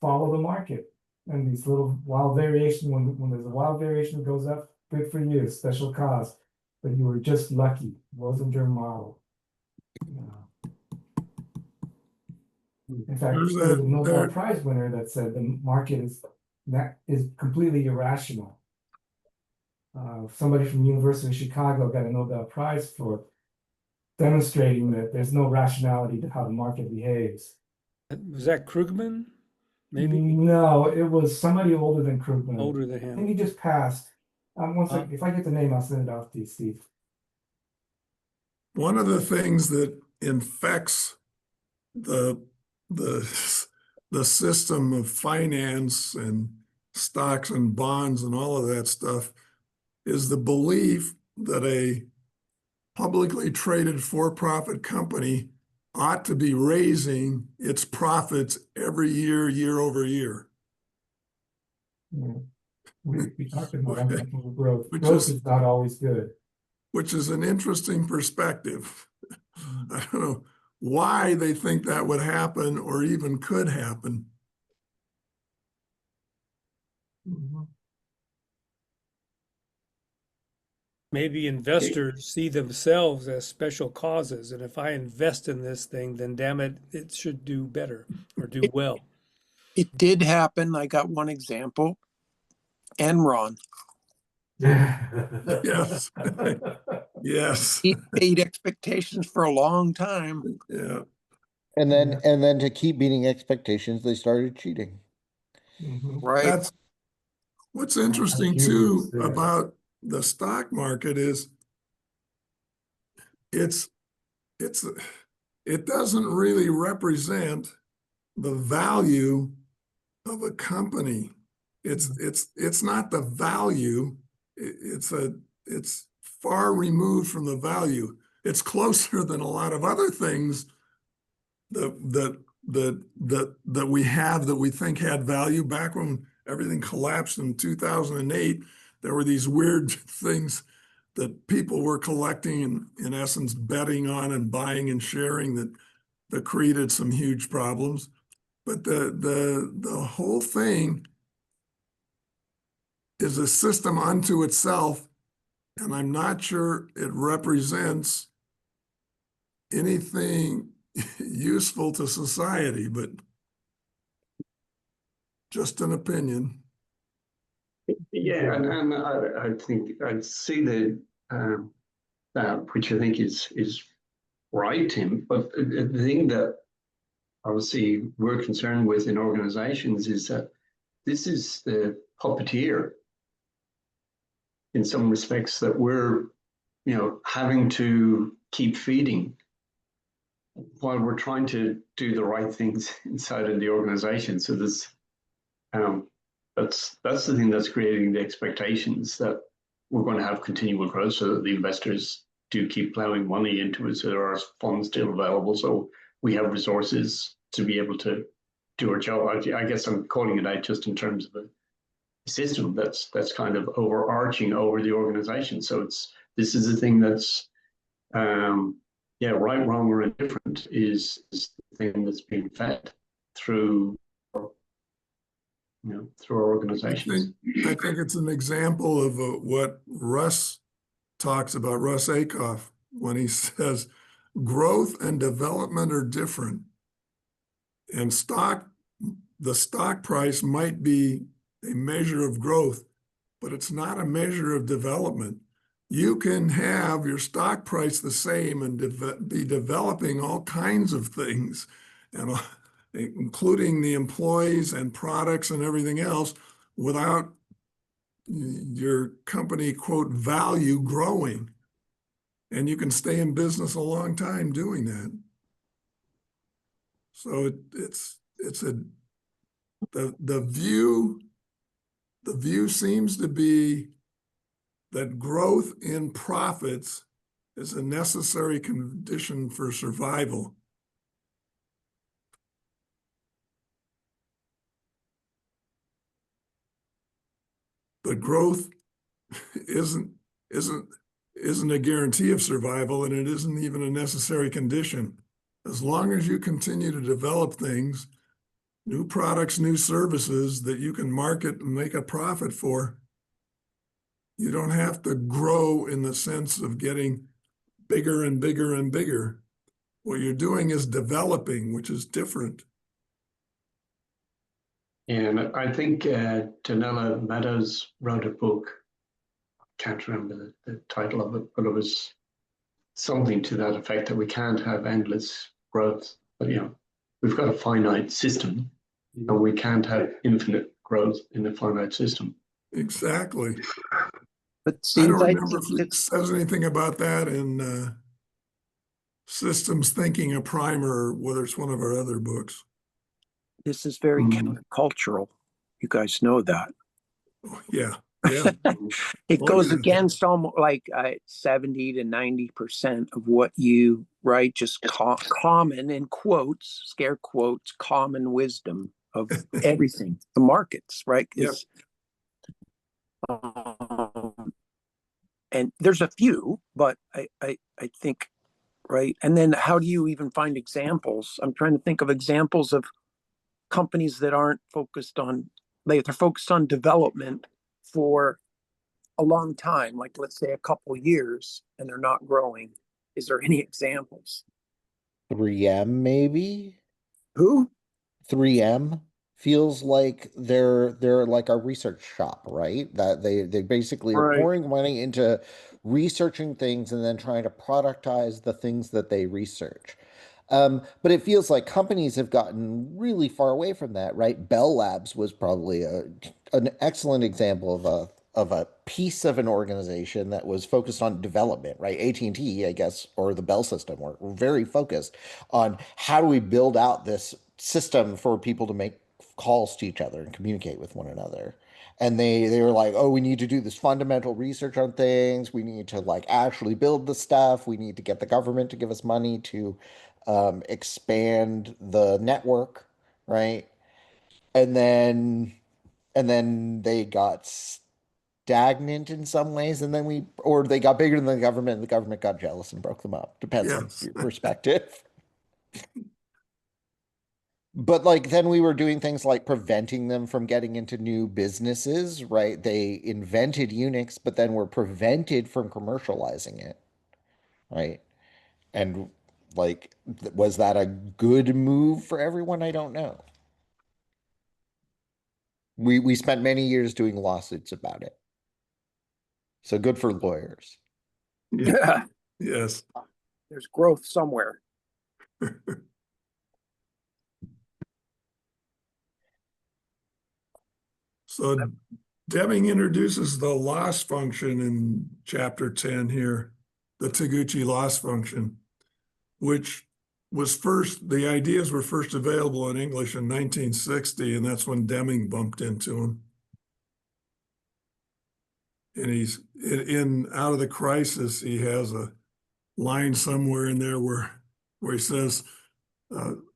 follow the market. And these little wild variation, when there's a wild variation that goes up, good for you, special cause. But you were just lucky, wasn't your model. In fact, There's there was a that- Nobel there- Prize winner that said the market is completely irrational. Somebody from the University of Chicago got a Nobel Prize for demonstrating that there's no rationality to how the market behaves. Was that Krugman? Maybe No, it was somebody older than Krugman. older than I think him. he just passed. One second, if I get the name, I'll send it off to you, Steve. One of the things that infects the the system of finance and stocks and bonds and all of that stuff is the belief that a publicly traded for-profit company ought to be raising its profits every year, year over year. We talked about unthinkable growth. Which Growth is- is not always good. Which is an interesting perspective. I don't know why they think that would happen or even could happen. Maybe investors see themselves as special causes, and if I invest in this thing, then damn it, it should do better or do well. It did happen. I got one example. Enron. Yes. Yes. He paid expectations for a long time. Yeah. And then to keep meeting expectations, they started cheating. Right. That's what's interesting too about the stock market is it doesn't really represent the value of a company. It's not the value. It's far removed from the value. It's closer than a lot of other things that we have that we think had value. Back when everything collapsed in 2008, there were these weird things that people were collecting and in essence betting on and buying and sharing that created some huge problems. But the whole thing is a system unto itself, and I'm not sure it represents anything useful to society, but just an opinion. Yeah, and I think I see that which I think is right, Tim. But the thing that obviously we're concerned with in organizations is that this is the puppeteer in some respects that we're, having to keep feeding while we're trying to do the right things inside of the organization. So there's That's the thing that's creating the expectations that we're going to have continual growth, so that the investors do keep plowing money into it, so there are funds still available, so we have resources to be able to do our job. I guess I'm calling it out just in terms of a system that's kind of overarching over the organization. So this is the thing that's right, wrong, or indifferent is the thing that's being fed through through our organizations. I think it's an example of what Russ talks about, Russ Akoff, when he says growth and development are different. And the stock price might be a measure of growth, but it's not a measure of development. You can have your stock price the same and be developing all kinds of things, and including the employees and products and everything else, without your company, quote, value growing. And you can stay in business a long time doing that. So the view seems to be that growth in profits is a necessary condition for survival. But growth isn't a guarantee of survival, and it isn't even a necessary condition. As long as you continue to develop things, new products, new services that you can market and make a profit for, you don't have to grow in the sense of getting bigger and bigger and bigger. What you're doing is developing, which is different. And I think Donella Meadows wrote a book. I can't remember the title of it, but it was something to that effect, that we can't have endless growth. But we've got a finite system, and we can't have infinite growth in a finite system. Exactly. But see, I don't remember if it says anything about that in Systems Thinking, a primer, or whether it's one of our other books. this is very countercultural. You guys know that. Oh, yeah. It goes yeah. against almost like 70 to 90% of what you write, just common, in quotes, scare quotes, common wisdom of everything, the markets, right? Yep. And there's a few, but I think, right? And then how do you even find examples? I'm trying to think of examples of companies that aren't focused on, they're focused on development for a long time, like let's say a couple years, and they're not growing. Is there any examples? 3M maybe? Who? 3M feels like they're like a research shop, right? That they basically are pouring money into researching things and then trying to productize the things that they research. But it feels like companies have gotten really far away from that, right? Bell Labs was probably an excellent example of a piece of an organization that was focused on development, right? AT&T, I guess, or the Bell system were very focused on how do we build out this system for people to make calls to each other and communicate with one another. And they were like, oh, we need to do this fundamental research on things. We need to like actually build the stuff. We need to get the government to give us money to expand the network, right? And then they got stagnant in some ways, and then they got bigger than the government, and the government got jealous and broke them up. Depends on your perspective. But like then we were doing things like preventing them from getting into new businesses, right? They invented Unix, but then were prevented from commercializing it, right? And like, was that a good move for everyone? I don't know. We spent many years doing lawsuits about it. So good for lawyers. Yeah. Yes. There's growth somewhere. So Deming introduces the loss function in chapter 10 here, the Taguchi loss function, which was the ideas were first available in English in 1960, and that's when Deming bumped into them. And he's in Out of the Crisis, he has a line somewhere in there where he says,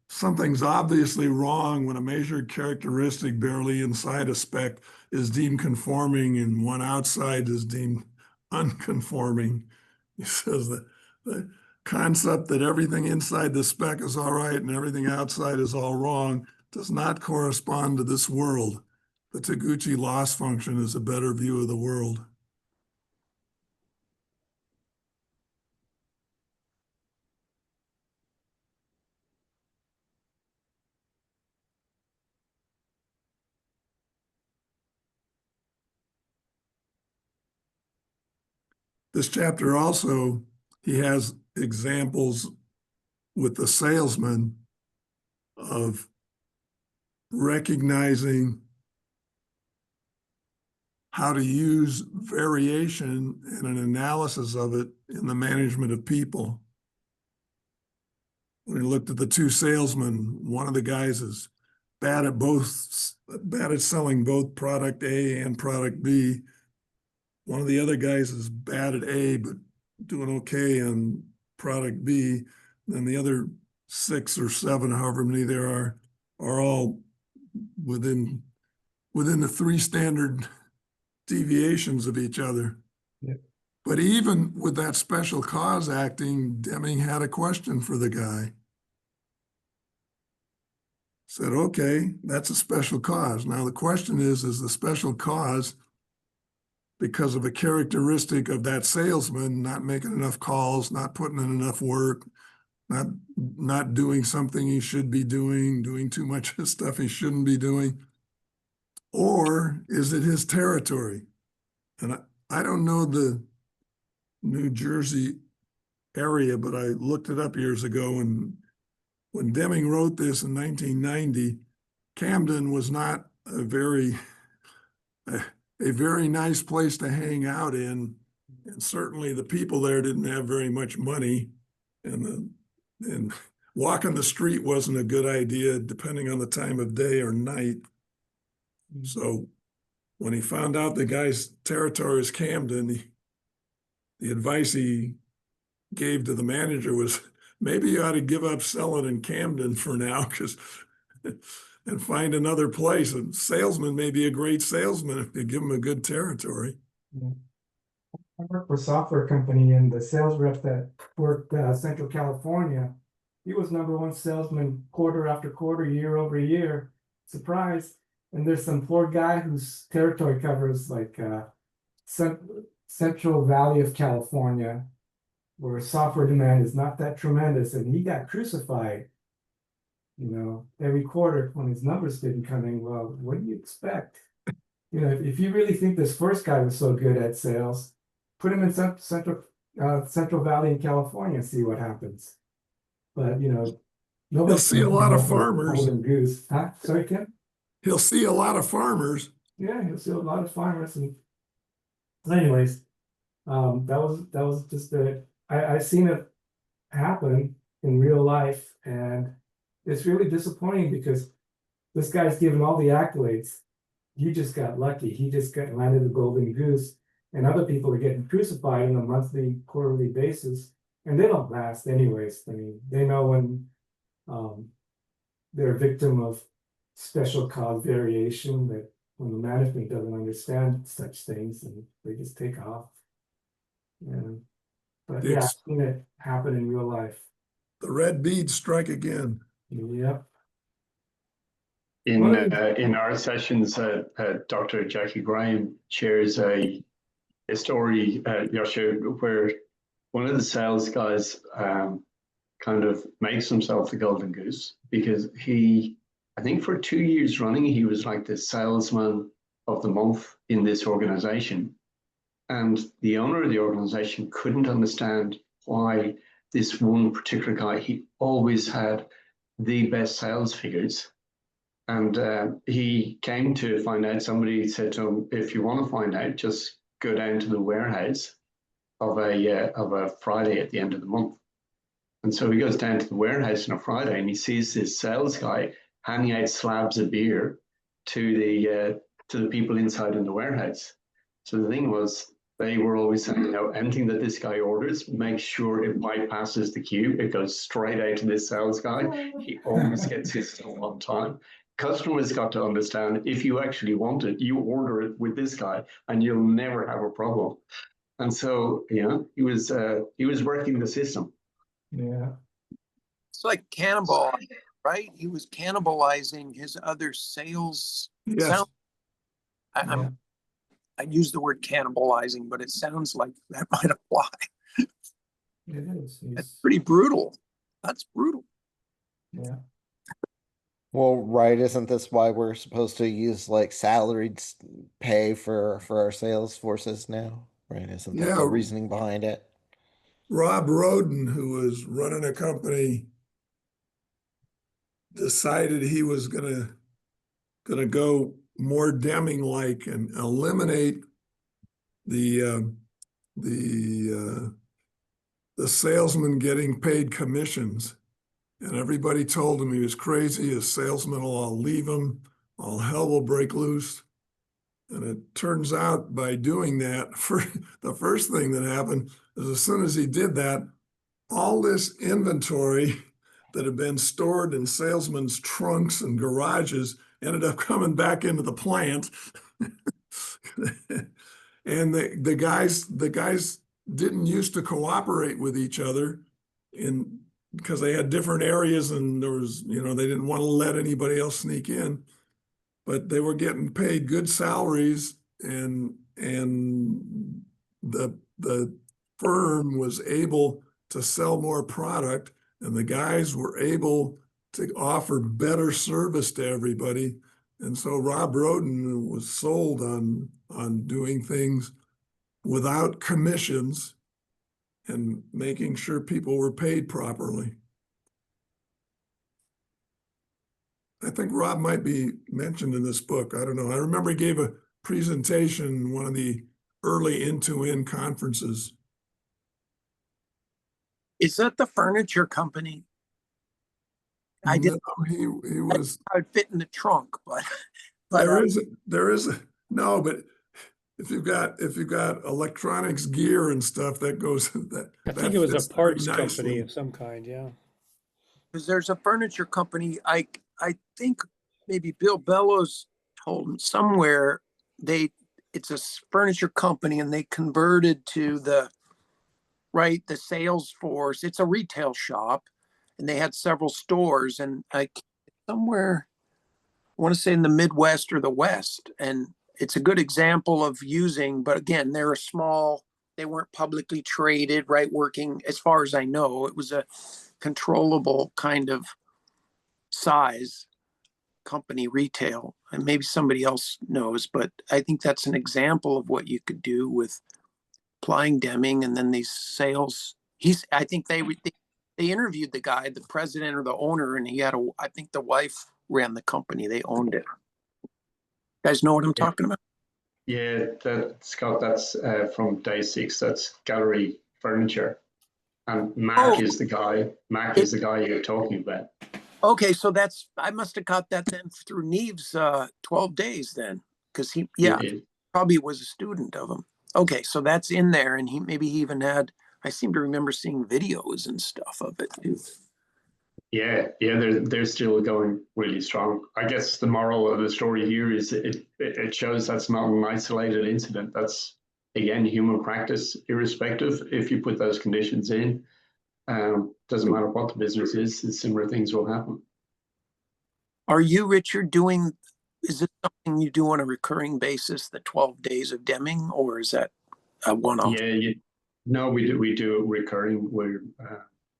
something's obviously wrong when a measured characteristic barely inside a spec is deemed conforming and one outside is deemed unconforming. He says that the concept that everything inside the spec is all right and everything outside is all wrong does not correspond to this world. The Taguchi loss function is a better view of the world. This chapter also, he has examples with the salesman of recognizing how to use variation and an analysis of it in the management of people. When he looked at the two salesmen, one of the guys is bad at selling both product A and product B. One of the other guys is bad at A, but doing okay on product B. And the other 6 or 7, however many there are all within the 3 standard deviations of each other. Yeah. But even with that special cause acting, Deming had a question for the guy. Said, okay, that's a special cause. Now the question is the special cause because of a characteristic of that salesman not making enough calls, not putting in enough work, not doing something he should be doing too much stuff he shouldn't be doing? Or is it his territory? And I don't know the New Jersey area, but I looked it up years ago, and when Deming wrote this in 1990, Camden was not a very nice place to hang out in, and certainly the people there didn't have very much money, and walking the street wasn't a good idea depending on the time of day or night. So when he found out the guy's territory is Camden, the advice he gave to the manager was, maybe you ought to give up selling in Camden for now, and find another place. A salesman may be a great salesman if you give him a good territory. Yeah. I worked for a software company, and the sales rep that worked Central California, he was #1 salesman quarter after quarter, year over year. Surprise. And there's some poor guy whose territory covers like Central Valley of California, where software demand is not that tremendous, and he got crucified, every quarter when his numbers didn't come in. Well, what do you expect? If you really think this first guy was so good at sales, put him in Central Valley in California and see what happens. But He'll see a lot of farmers. Golden goose. Huh? Sorry, Kim? He'll see a lot of farmers. Yeah, he'll see a lot of farmers. And anyways, that was just I've seen it happen in real life, and it's really disappointing because this guy's given all the accolades. He just got lucky. He just landed the golden goose, and other people are getting crucified on a monthly, quarterly basis, and they don't last anyways. I mean, they know when they're a victim of special cause variation, that when the management doesn't understand such things, and they just take off. But yeah, I've seen it happen in real life. The red beads strike again. Yep. In our sessions, Dr. Jackie Graham shares a story, Joshua, where one of the sales guys kind of makes himself the golden goose because I think for 2 years running, he was like the salesman of the month in this organization. And the owner of the organization couldn't understand why this one particular guy, he always had the best sales figures. And he came to find out, somebody said to him, if you want to find out, just go down to the warehouse of a Friday at the end of the month. And so he goes down to the warehouse on a Friday and he sees this sales guy handing out slabs of beer to the people inside in the warehouse. So the thing was, they were always saying, you know, anything that this guy orders, make sure it bypasses the queue. It goes straight out to this sales guy. He always gets his stuff on time. Customers got to understand, if you actually want it, you order it with this guy and you'll never have a problem. And so, you know, he was working the system. Yeah. It's like cannibal, right? He was cannibalizing his other sales. Yes. Sound. Yeah. I use the word cannibalizing, but it sounds like that might apply. It is. That's pretty brutal. That's brutal. Yeah. Well, right, isn't this why we're supposed to use like salaried pay for our sales forces now? Right? Isn't that the Yeah. reasoning behind it? Rob Roden, who was running a company, decided he was gonna go more Deming like and eliminate the salesman getting paid commissions. And everybody told him he was crazy. His salesmen will all leave him. All hell will break loose. And it turns out by doing that, for the first thing that happened is as soon as he did that, all this inventory that had been stored in salesmen's trunks and garages ended up coming back into the plant. And the guys didn't used to cooperate with each other because they had different areas and there was, you know, they didn't want to let anybody else sneak in, but they were getting paid good salaries and the firm was able to sell more product and the guys were able to offer better service to everybody. And so Rob Roden was sold on doing things without commissions and making sure people were paid properly. I think Rob might be mentioned in this book. I don't know. I remember he gave a presentation in one of the early End-to-End conferences. Is that the furniture company? I didn't know he was. I'd fit in the trunk, but there is no, but if you've got electronics gear and stuff that goes that I think it was a parts very company nicely. of some kind, yeah. because there's a furniture company. I think maybe Bill Bellows told him somewhere it's a furniture company and they converted to the sales force. It's a retail shop and they had several stores and somewhere I want to say in the Midwest or the West. And it's a good example of using, but again, they're small, they weren't publicly traded, right? Working, as far as I know, it was a controllable kind of size company, retail, and maybe somebody else knows, but I think that's an example of what you could do with applying Deming and then these sales. I think they interviewed the guy, the president or the owner, and I think the wife ran the company. They owned it. You guys know what I'm talking about? Yeah, Scott, that's from day 6. That's Gallery Furniture. And Mac is the guy. Mac is the guy you're talking about. Okay, so I must have got that then through Neve's 12 days then, because he probably was a student of him. Okay, so that's in there, and he even had. I seem to remember seeing videos and stuff of it too. Yeah, they're still going really strong. I guess the moral of the story here is it shows that's not an isolated incident. That's again human practice, irrespective. If you put those conditions in, doesn't matter what the business is, similar things will happen. Are you, Richard, is it something you do on a recurring basis, the 12 days of Deming, or is that a one-off? Yeah. No, we do it recurring. We're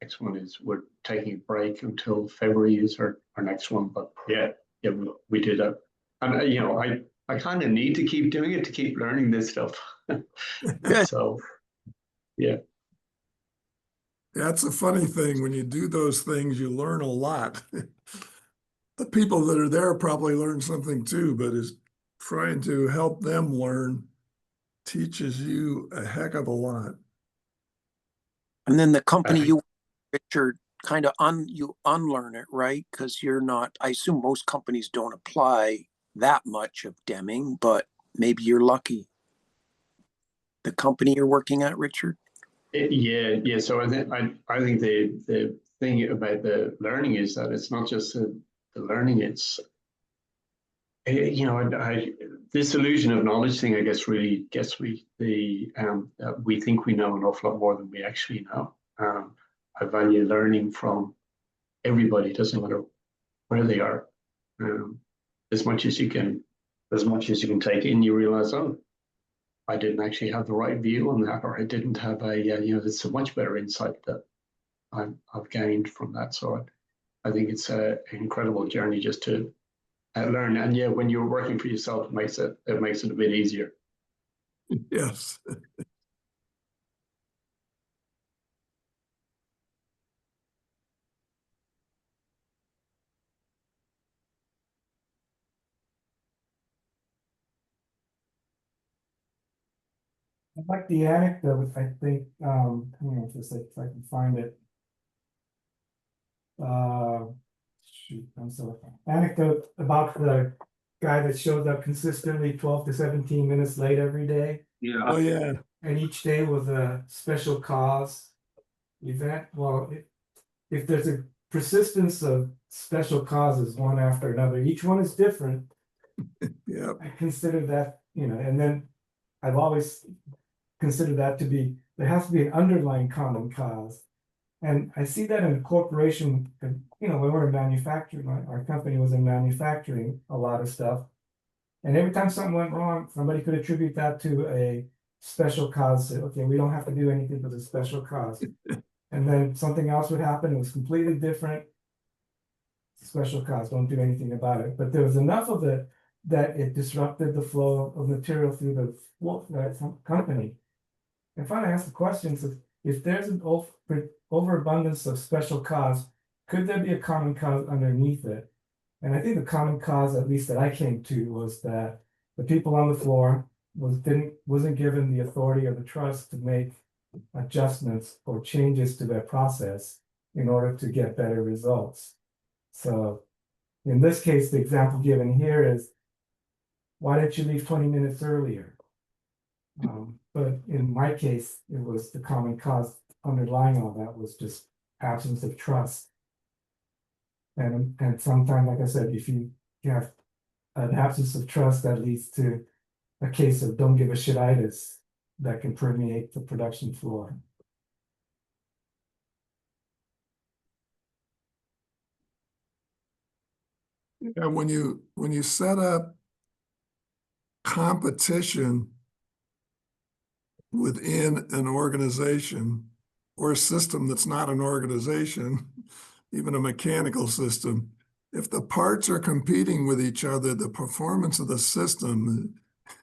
next one is we're taking a break until February is our next one. But yeah, we do that. And I kind of need to keep doing it to keep learning this stuff. So yeah. That's a funny thing. When you do those things, you learn a lot. The people that are there probably learn something too, but is trying to help them learn teaches you a heck of a lot. And then the company you, Richard, kind of you unlearn it, right? Because you're not. I assume most companies don't apply that much of Deming, but maybe you're lucky. the company you're working at, Richard? Yeah. So I think the thing about the learning is that it's not just the learning. It's this illusion of knowledge thing, I guess, really gets me. We think we know an awful lot more than we actually know. I value learning from everybody. It doesn't matter where they are. As much as you can take in, you realize, oh, I didn't actually have the right view on that, or I didn't have there's a much better insight that I've gained from that. So I think it's an incredible journey just to learn. And yeah, when you're working for yourself, it makes it a bit easier. Yes. I like the anecdote, I think, just if I can find it. Shoot, I'm sorry. Anecdote about the guy that shows up consistently 12 to 17 minutes late every day. Yeah. Oh, yeah. And each day was a special cause event. Well, if there's a persistence of special causes one after another, each one is different. Yeah. I consider that, and then I've always considered that to be, there has to be an underlying common cause. And I see that in a corporation, when we're in manufacturing, our company was in manufacturing a lot of stuff. And every time something went wrong, somebody could attribute that to a special cause. Say, okay, we don't have to do anything but a special cause. And then something else would happen. It was completely different. Special cause, don't do anything about it. But there was enough of it that it disrupted the flow of material through the company. And finally, I asked the questions of, if there's an overabundance of special cause, could there be a common cause underneath it? And I think the common cause, at least that I came to, was that the people on the floor wasn't given the authority or the trust to make adjustments or changes to their process in order to get better results. So in this case, the example given here is, why didn't you leave 20 minutes earlier? But in my case, it was the common cause underlying all that was just absence of trust. And sometimes, like I said, if you have an absence of trust, that leads to a case of don't give a shit-itis that can permeate the production floor. Yeah, when you set up competition within an organization or a system that's not an organization, even a mechanical system, if the parts are competing with each other, the performance of the system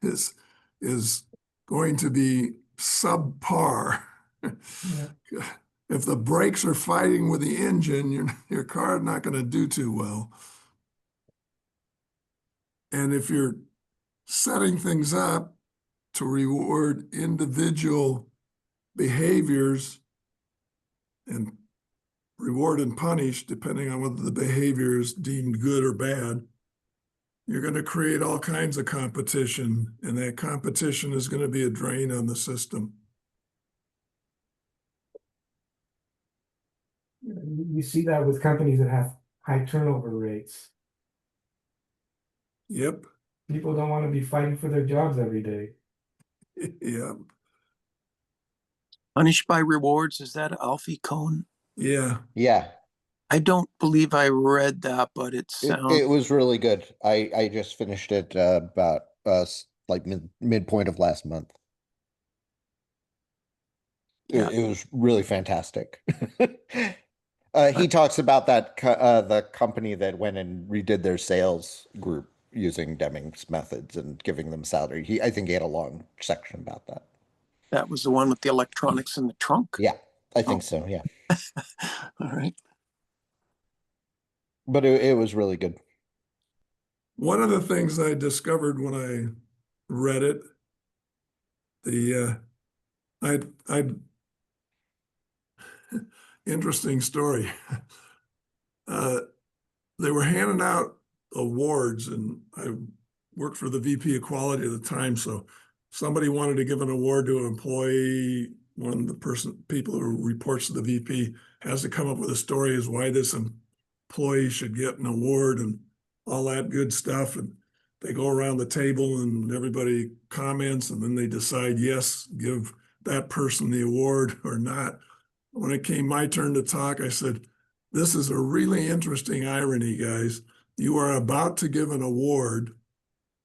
is going to be subpar. Yeah. If the brakes are fighting with the engine, your car is not going to do too well. And if you're setting things up to reward individual behaviors and reward and punish, depending on whether the behavior is deemed good or bad, you're going to create all kinds of competition, and that competition is going to be a drain on the system. You see that with companies that have high turnover rates. Yep. People don't want to be fighting for their jobs every day. Yeah. Punished by rewards, is that Alfie Kohn? Yeah. Yeah. I don't believe I read that, but it sounds. It was really good. I just finished it about like midpoint of last month. Yeah. It was really fantastic. He talks about that the company that went and redid their sales group using Deming's methods and giving them salary. I think he had a long section about that. That was the one with the electronics in the trunk? Yeah, I think so, yeah. All right. But it was really good. One of the things I discovered when I read it, I'd interesting story. They were handing out awards, and I worked for the VP of quality at the time, so somebody wanted to give an award to an employee, one of the people who reports to the VP has to come up with a story as why this employee should get an award and all that good stuff. And they go around the table and everybody comments, and then they decide, yes, give that person the award or not. When it came my turn to talk, I said, this is a really interesting irony, guys. You are about to give an award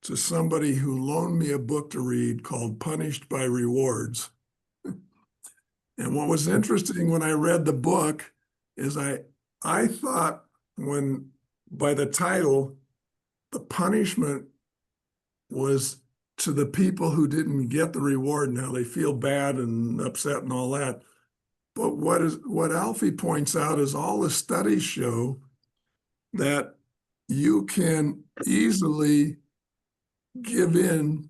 to somebody who loaned me a book to read called Punished by Rewards. And what was interesting when I read the book is I thought by the title, the punishment was to the people who didn't get the reward. Now they feel bad and upset and all that. But what Alfie points out is all the studies show that you can easily give in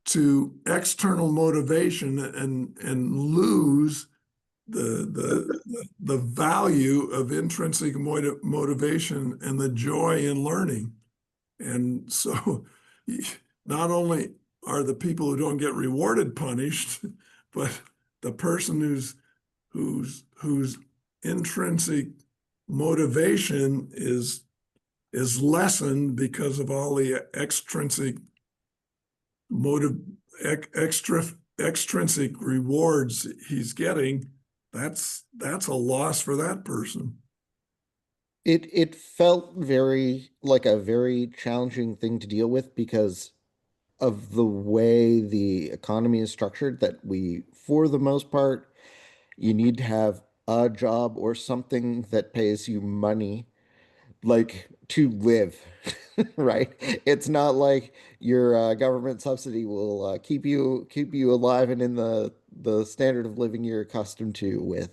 to external motivation and lose the value of intrinsic motivation and the joy in learning. And so not only are the people who don't get rewarded punished, but the person whose intrinsic motivation is lessened because of all the extrinsic extrinsic rewards he's getting. That's a loss for that person. It felt very like a very challenging thing to deal with because of the way the economy is structured, that for the most part, you need to have a job or something that pays you money, like to live, right? It's not like your government subsidy will keep you alive and in the standard of living you're accustomed to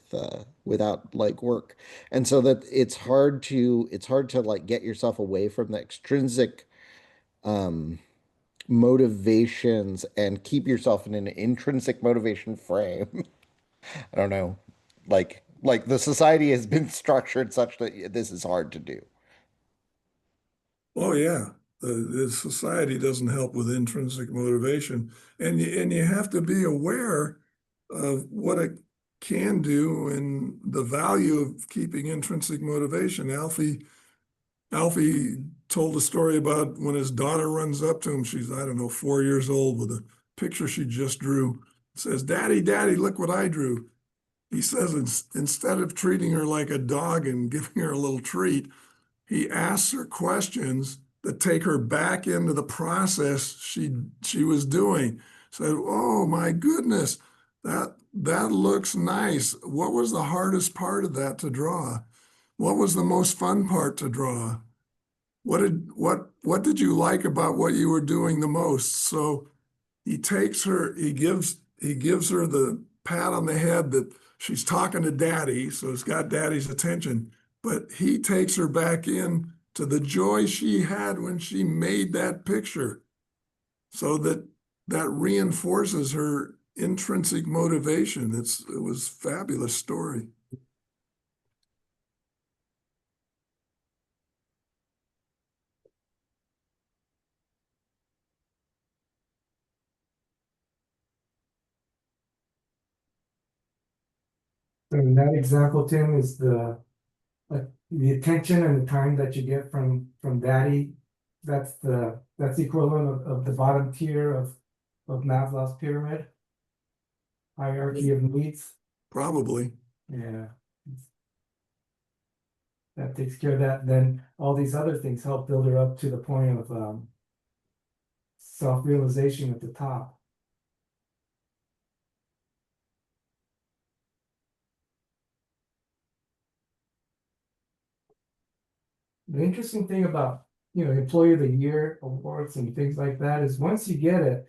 without like work. And so that it's hard to like get yourself away from the extrinsic um motivations and keep yourself in an intrinsic motivation frame. I don't know. Like the society has been structured such that this is hard to do. Oh yeah, the society doesn't help with intrinsic motivation, and you have to be aware of what it can do and the value of keeping intrinsic motivation. Alfie told a story about when his daughter runs up to him. She's, I don't know, 4 years old, with a picture she just drew. Says, "Daddy, Daddy, look what I drew." He says, instead of treating her like a dog and giving her a little treat, he asks her questions that take her back into the process she was doing. Said, "Oh my goodness, that looks nice. What was the hardest part of that to draw? What was the most fun part to draw? What did you like about what you were doing the most?" So he takes her, he gives her the pat on the head that she's talking to daddy, so it's got daddy's attention. But he takes her back in to the joy she had when she made that picture, so that reinforces her intrinsic motivation. It was a fabulous story. So in that example, Tim, is the attention and the time that you get from daddy, that's the equivalent of the bottom tier of Maslow's pyramid hierarchy of needs. Probably. Yeah. That takes care of that. Then all these other things help build her up to the point of self-realization at the top. The interesting thing about, Employee of the Year awards and things like that is once you get it,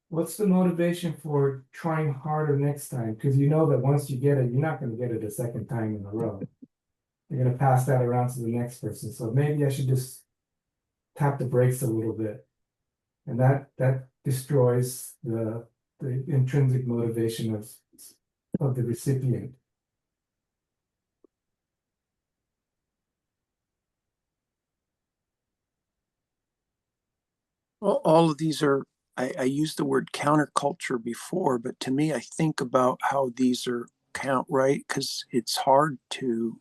what's the motivation for trying harder next time? Because you know that once you get it, you're not going to get it a second time in a row. You're going to pass that around to the next person. So maybe I should just tap the brakes a little bit. And that destroys the intrinsic motivation of the recipient. All of these are I used the word counterculture before, but to me, I think about how these are right? Because it's hard to,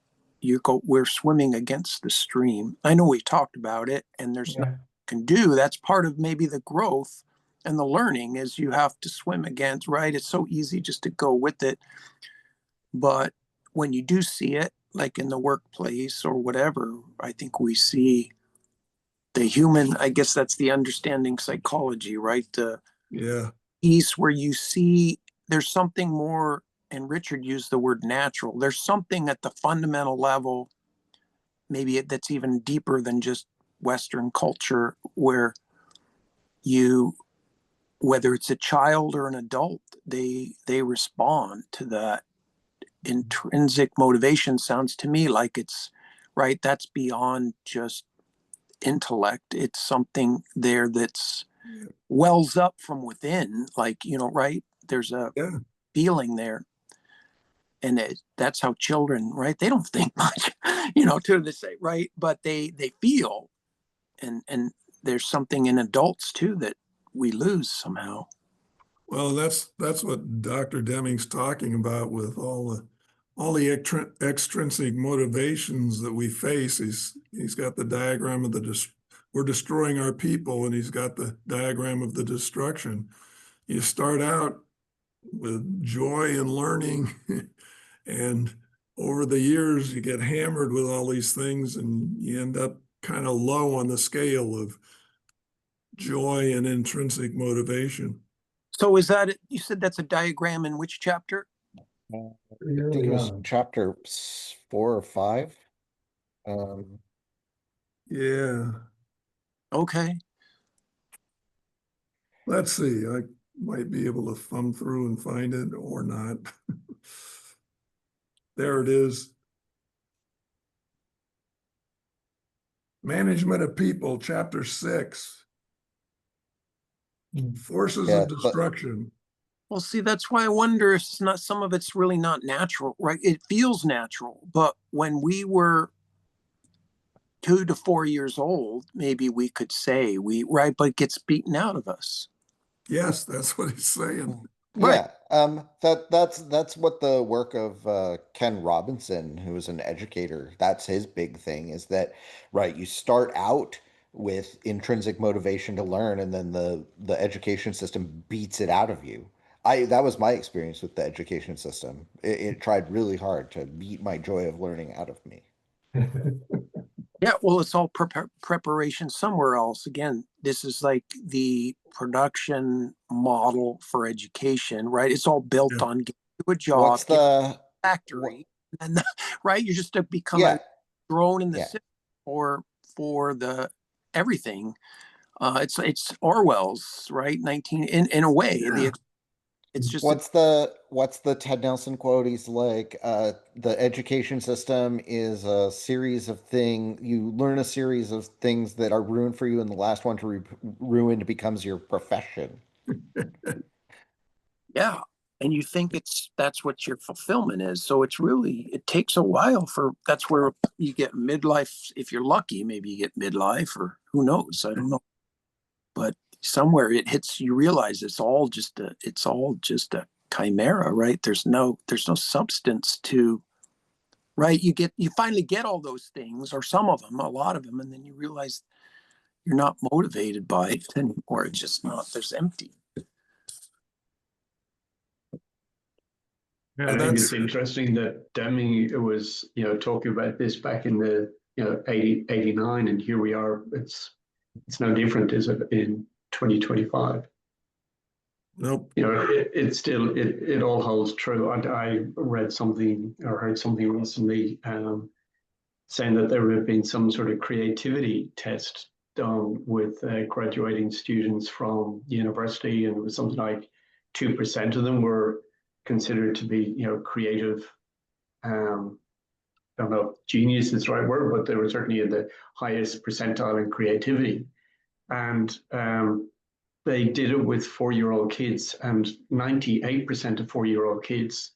we're swimming against the stream. I know we talked about it and there's nothing you can do. That's part of maybe the growth and the learning is you have to swim against, right? It's so easy just to go with it. But when you do see it, like in the workplace or whatever, I think we see the human, I guess that's the understanding psychology, right? The piece where you see there's something more, and Richard used the word natural. There's something at the fundamental level, maybe that's even deeper than just Western culture, where whether it's a child or an adult, they respond to that intrinsic motivation. Sounds to me like it's right. That's beyond just intellect. It's something there that's wells up from within, like, right? There's a feeling there. And that's how children, right? They don't think much, to the say, right? But they feel, and there's something in adults too that we lose somehow. Well, that's what Dr. Deming's talking about with all the extrinsic motivations that we face. He's got the diagram of we're destroying our people, and he's got the diagram of the destruction. You start out with joy and learning, and over the years you get hammered with all these things, and you end up kind of low on the scale of joy and intrinsic motivation. So is that, you said that's a diagram in which chapter? I think it was chapter 4 or 5. Yeah. Okay. Let's see. I might be able to thumb through and find it or not. There it is. Management of People, chapter 6. Forces of destruction. Well, see, that's why I wonder if it's not, some of it's really not natural, right? It feels natural, but when we were 2 to 4 years old, maybe we could say right, but it gets beaten out of us. Yes, that's what he's saying. Right. Yeah, that's what the work of Ken Robinson, who is an educator, that's his big thing, is that, right, you start out with intrinsic motivation to learn, and then the education system beats it out of you. That was my experience with the education system. It tried really hard to beat my joy of learning out of me. Yeah, well, it's all preparation somewhere else. Again, this is like the production model for education, right? It's all built on getting to a job, What's the factory, and right? You just become a drone in the system for the everything. It's Orwell's, right? 19 in a way. It's just what's the Ted Nelson quote? He's like, the education system is a series of things. You learn a series of things that are ruined for you, and the last one to ruined becomes your profession. Yeah. And you think that's what your fulfillment is. So it takes a while that's where you get midlife. If you're lucky, maybe you get midlife, or who knows? I don't know. But somewhere it hits, you realize it's all just a chimera, right? There's no substance to, right? You finally get all those things, or some of them, a lot of them, and then you realize you're not motivated by it anymore. It's just not, there's empty. Yeah, I think it's interesting that Deming was, talking about this back in the, 89, and here we are. It's no different, is it, in 2025? Nope. It all holds true. I read something or heard something recently saying that there have been some sort of creativity test done with graduating students from university, and it was something like 2% of them were considered to be, creative. I don't know if genius is the right word, but they were certainly in the highest percentile in creativity. And they did it with 4-year-old kids, and 98% of 4-year-old kids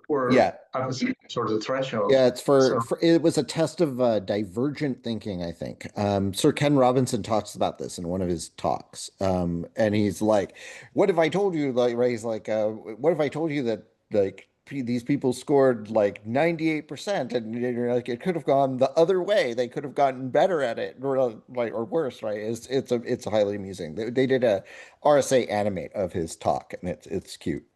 we're Yeah. at the same sort of threshold. Yeah, it's So- for it was a test of divergent thinking, I think. Sir Ken Robinson talks about this in one of his talks. And he's like, what if I told you, like, Ray's like, what if I told you that, like, these people scored like 98% and you're like, it could have gone the other way. They could have gotten better at it, or like, or worse, right? It's highly amusing. They did a RSA animate of his talk, and it's cute.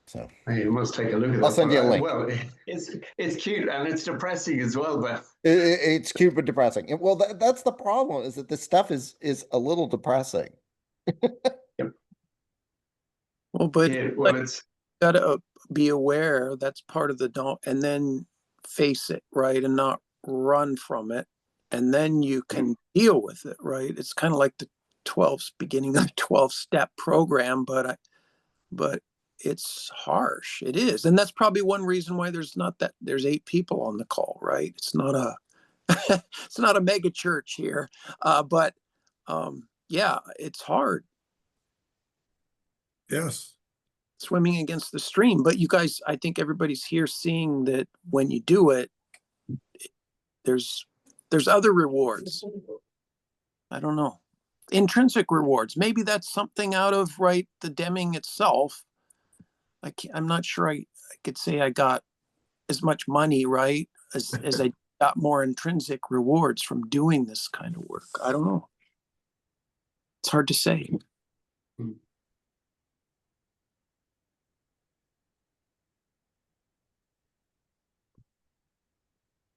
So Hey, you must take a look at I'll that. send you a link. Well, it's cute and it's depressing as well, but It's cute but depressing. Well, that's the problem, is that this stuff is a little depressing. Well, but yeah, well, like, it's gotta be aware that's part of the don't, and then face it, right, and not run from it, and then you can deal with it, right? It's kind of like the 12 beginning of 12-step program, but it's harsh. It is, and that's probably one reason why there's 8 people on the call, right? It's not a it's not a mega church here, but yeah, it's hard Yes. swimming against the stream. But you guys, I think everybody's here seeing that when you do it, there's other rewards. I don't know, intrinsic rewards. Maybe that's something out of, right, the Deming itself. I'm not sure I could say I got as much money, right, as I got more intrinsic rewards from doing this kind of work. I don't know. It's hard to say.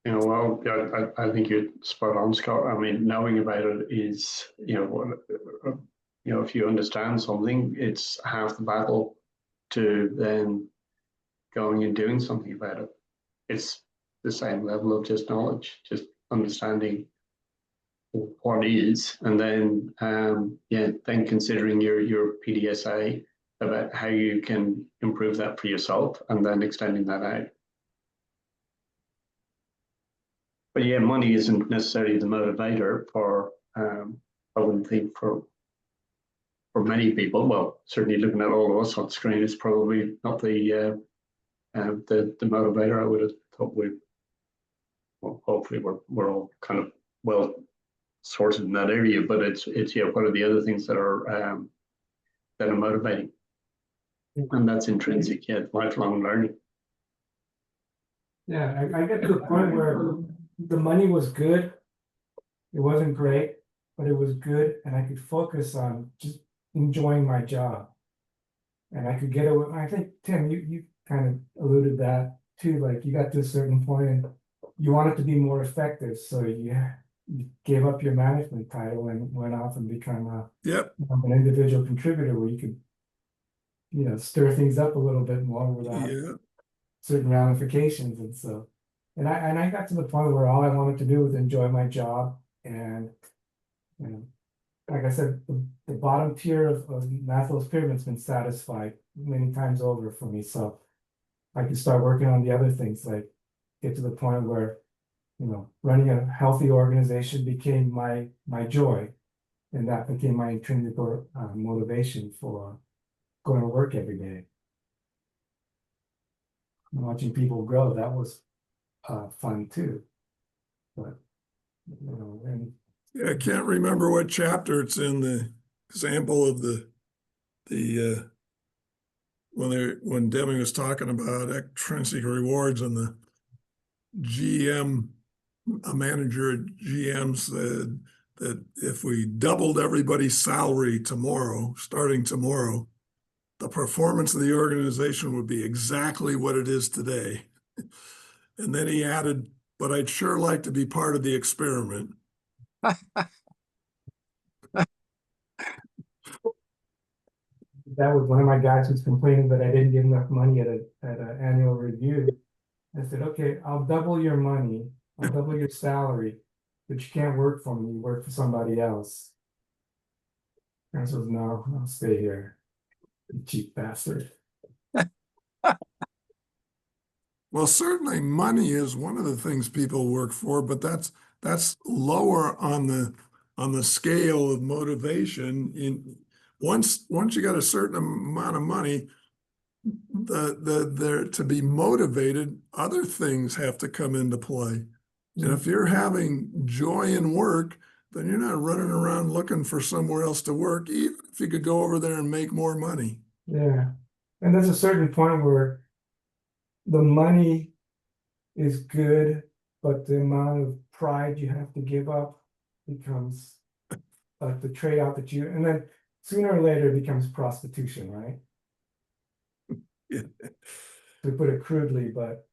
you know, well, yeah, I think you're spot on, Scott. I mean, knowing about it is, if you understand something, it's half the battle to then going and doing something about it. It's the same level of just knowledge, just understanding what is, and then then considering your PDSA about how you can improve that for yourself, and then extending that out. But yeah, money isn't necessarily the motivator for, I wouldn't think for many people. Well, certainly looking at all of us on screen is probably not the motivator. I would have thought hopefully we're all kind of well sorted in that area. But it's what are the other things that are motivating, and that's intrinsic. Yeah, lifelong learning. Yeah, I get to the point where the money was good. It wasn't great, but it was good, and I could focus on just enjoying my job. And I could get away. I think, Tim, you kind of alluded that too. Like, you got to a certain point and you wanted to be more effective, so you gave up your management title and went off and become an individual contributor, where you could stir things up a little bit more without certain ramifications. And so, and I got to the point where all I wanted to do was enjoy my job. And like I said, the bottom tier of Maslow's pyramid's been satisfied many times over for me. So I can start working on the other things, like get to the point where running a healthy organization became my joy, and that became my intrinsic motivation for going to work every day. And watching people grow, that was fun too. But and I can't remember what chapter it's in, the example of when Deming was talking about extrinsic rewards, and the GM, a manager at GM said that if we doubled everybody's salary starting tomorrow, the performance of the organization would be exactly what it is today. And then he added, but I'd sure like to be part of the experiment. that was one of my guys who's complaining that I didn't get enough money at an annual review. I said, okay, I'll double your money, I'll double your salary, but you can't work for me, you work for somebody else. And I said, no, I'll stay here, you cheap bastard. Well, certainly money is one of the things people work for, but that's lower on the scale of motivation. Once you got a certain amount of money, they're to be motivated, other things have to come into play. And if you're having joy in work, then you're not running around looking for somewhere else to work, even if you could go over there and make more money. Yeah. And there's a certain point where the money is good, but the amount of pride you have to give up becomes like the trade-off that you, and then sooner or later it becomes prostitution, right? Yeah. To put it crudely, but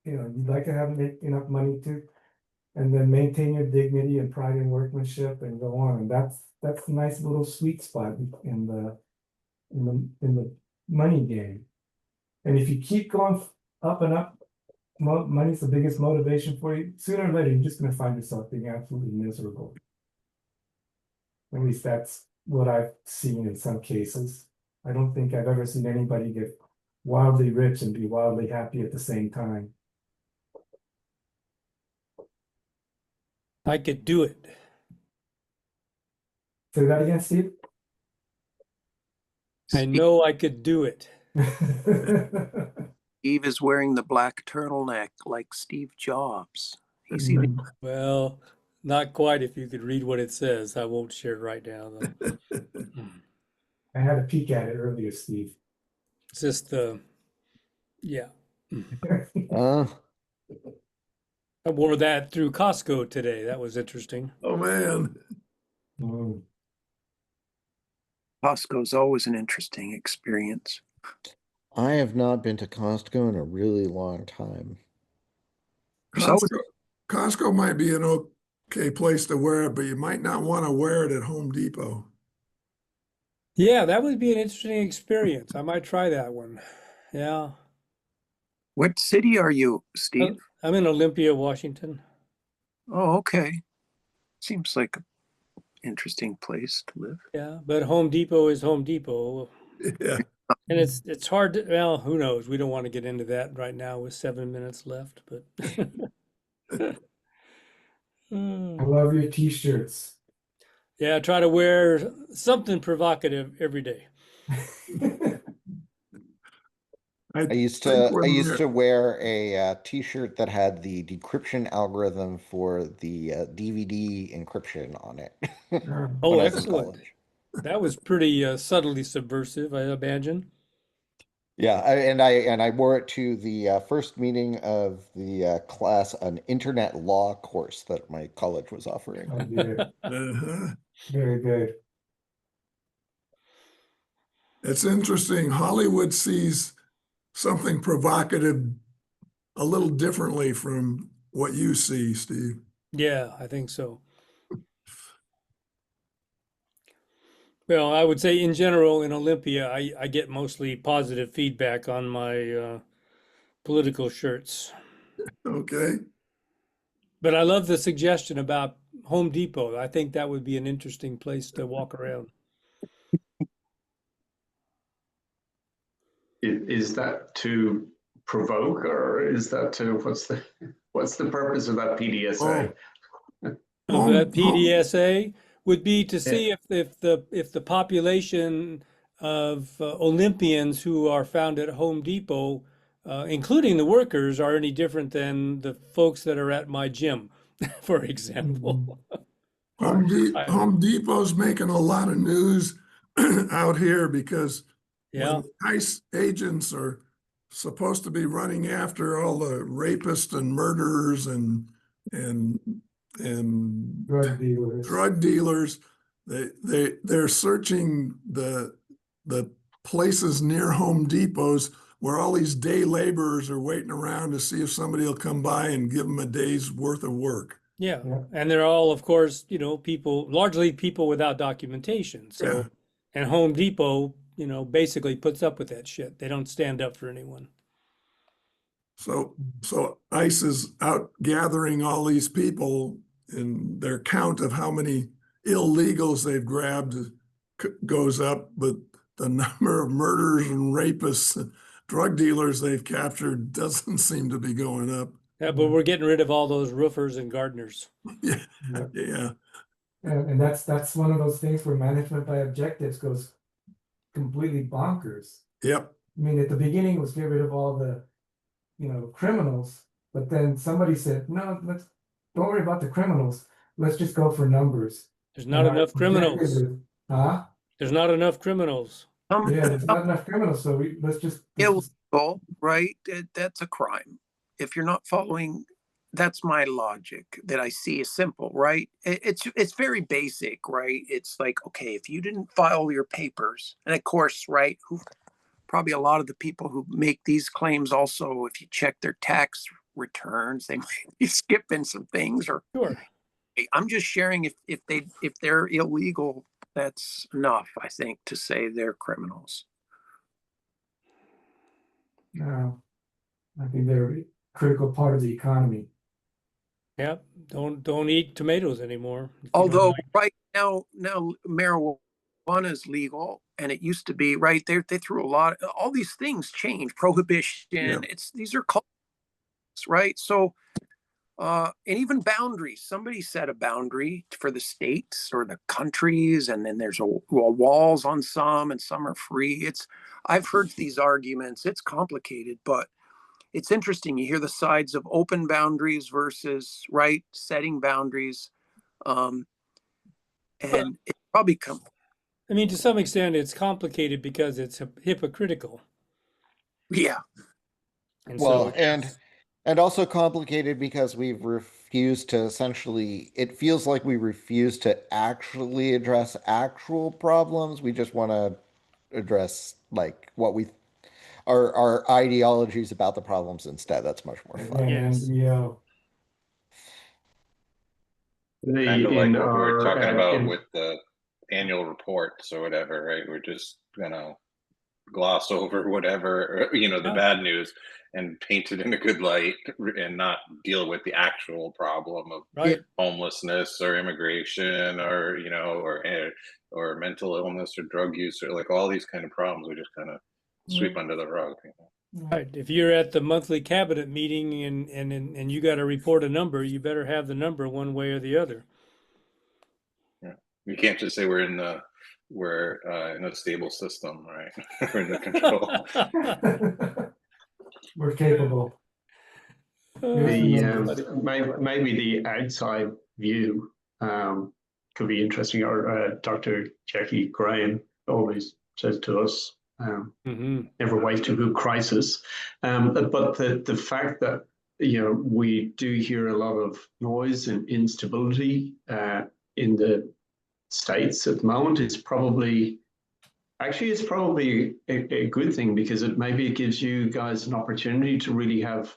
you'd like to make enough money to, and then maintain your dignity and pride in workmanship and go on. And that's a nice little sweet spot in the money game. And if you keep going up and up, money's the biggest motivation for you. Sooner or later, you're just going to find yourself being absolutely miserable. At least that's what I've seen in some cases. I don't think I've ever seen anybody get wildly rich and be wildly happy at the same time. I could do it. Say that again, Steve? I know I could do it. Steve is wearing the black turtleneck like Steve Jobs. He's even Well, not quite if you could read what it says. I won't share it right now, though. I had a peek at it earlier, Steve. It's just yeah. I wore that through Costco today. That was interesting. Oh, man. Costco's always an interesting experience. I have not been to Costco in a really long time. Costco might be an okay place to wear it, but you might not want to wear it at Home Depot. Yeah, that would be an interesting experience. I might try that one. Yeah. What city are you, Steve? I'm in Olympia, Washington. Oh, okay. Seems like an interesting place to live. Yeah, but Home Depot is Home Depot. Yeah. And it's hard to, well, who knows? We don't want to get into that right now with 7 minutes left, but I love your t-shirts. yeah, try to wear something provocative every day. I used to wear a t-shirt that had the decryption algorithm for the DVD encryption on it. Oh, excellent. That was pretty subtly subversive, I imagine. Yeah, and I wore it to the first meeting of the class, an internet law course that my college was offering. Oh, dear. Very good. It's interesting. Hollywood sees something provocative a little differently from what you see, Steve. Yeah, I think so. Well, I would say in general in Olympia, I get mostly positive feedback on my political shirts. Okay. But I love the suggestion about Home Depot. I think that would be an interesting place to walk around. Is that to provoke, or is that to what's the purpose of that PDSA? That PDSA would be to see if the population of Olympians who are found at Home Depot, including the workers, are any different than the folks that are at my gym, for example. Home Depot's making a lot of news out here because when ICE agents are supposed to be running after all the rapists and murderers and drug dealers, they're searching the places near Home Depots where all these day laborers are waiting around to see if somebody will come by and give them a day's worth of work. Yeah, and they're all, of course, largely people without documentation. So, and Home Depot, basically puts up with that shit. They don't stand up for anyone. So ICE is out gathering all these people, and their count of how many illegals they've grabbed goes up, but the number of murderers and rapists and drug dealers they've captured doesn't seem to be going up. Yeah, but we're getting rid of all those roofers and gardeners. Yeah. And that's one of those things where management by objectives goes completely bonkers. Yep. I mean, at the beginning was get rid of all the, criminals, but then somebody said, no, don't worry about the criminals. Let's just go for numbers. There's not And our enough criminals. objective is- Huh? There's not enough criminals. Yeah, there's not enough criminals, so let's just Illegal, right? That's a crime. If you're not following, that's my logic that I see is simple, right? It's very basic, right? It's like, okay, if you didn't file your papers, and of course, right, probably a lot of the people who make these claims also, if you check their tax returns, they might be skipping some things. Or Sure. I'm just sharing if they're illegal, that's enough, I think, to say they're criminals. No, I think they're a critical part of the economy. Yep. Don't eat tomatoes anymore. if you don't Although mind. right now marijuana is legal, and it used to be, right? They threw all these things change, prohibition. Yeah. These are cults, right? So and even boundaries. Somebody set a boundary for the states or the countries, and then there's walls on some, and some are free. I've heard these arguments. It's complicated, but it's interesting. You hear the sides of open boundaries versus setting boundaries, and it probably I mean, to some extent, it's complicated because it's hypocritical. Yeah. And Well, so, and also complicated because we've refused to essentially, it feels like we refuse to actually address actual problems. We just want to address like our ideologies about the problems instead. That's much more fun. And Yes. Kind of like In what we were our, talking about in- with the annual reports or whatever, right? We're just gonna gloss over whatever, the Yeah. bad news and paint it in a good light and not deal with the actual problem of right. homelessness or immigration or, or mental illness or drug use or like all these kind of problems. We just kind of sweep under the rug. Right. If you're at the monthly cabinet meeting and you got to report a number, you better have the number one way or the other. Yeah. You can't just say we're in a stable system, right? We're under control. We're capable. maybe the outside view could be interesting. Or Dr. Jackie Graham always says to us, never wait to a crisis. But the fact that we do hear a lot of noise and instability in the States at the moment, it's probably a good thing, because maybe it gives you guys an opportunity to really have,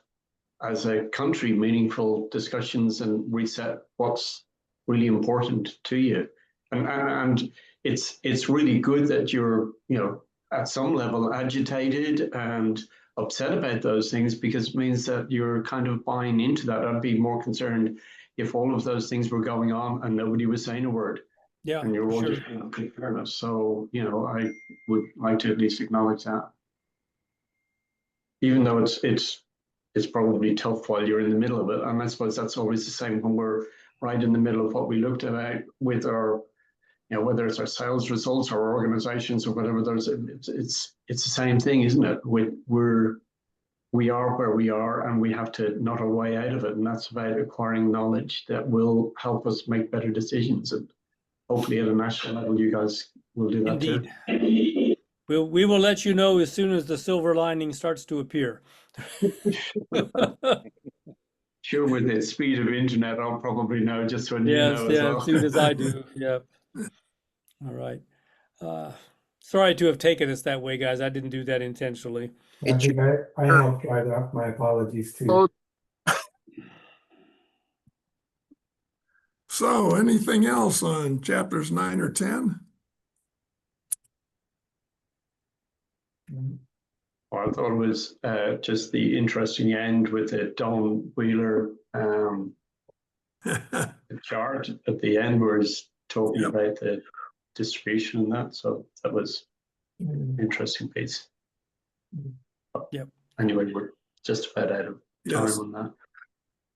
as a country, meaningful discussions and reset what's really important to you. And it's really good that you're, at some level agitated and upset about those things, because it means that you're kind of buying into that. I'd be more concerned if all of those things were going on and nobody was saying a word. Yeah, And you're all sure. just being complete fairness. So, I would like to at least acknowledge that. Even though it's probably tough while you're in the middle of it. And I suppose that's always the same when we're right in the middle of what we looked at with our, whether it's our sales results or organizations or whatever, it's the same thing, isn't it? We are where we are, and we have to nut our way out of it. And that's about acquiring knowledge that will help us make better decisions. And hopefully at a national level, you guys will do that too. Indeed. We will let you know as soon as the silver lining starts to appear. Sure, with the speed of internet, I'll probably know just when Yes, you know as well. as soon as I do. Yep. All right. Sorry to have taken us that way, guys. I didn't do that intentionally. I think I helped right off. My apologies too. Oh. So anything else on chapters 9 or 10? I thought it was just the interesting end with the Don Wheeler chart at the end, where he's talking about the distribution and that. So that was an interesting piece. Yep. Anyway, we're just about out of time on that.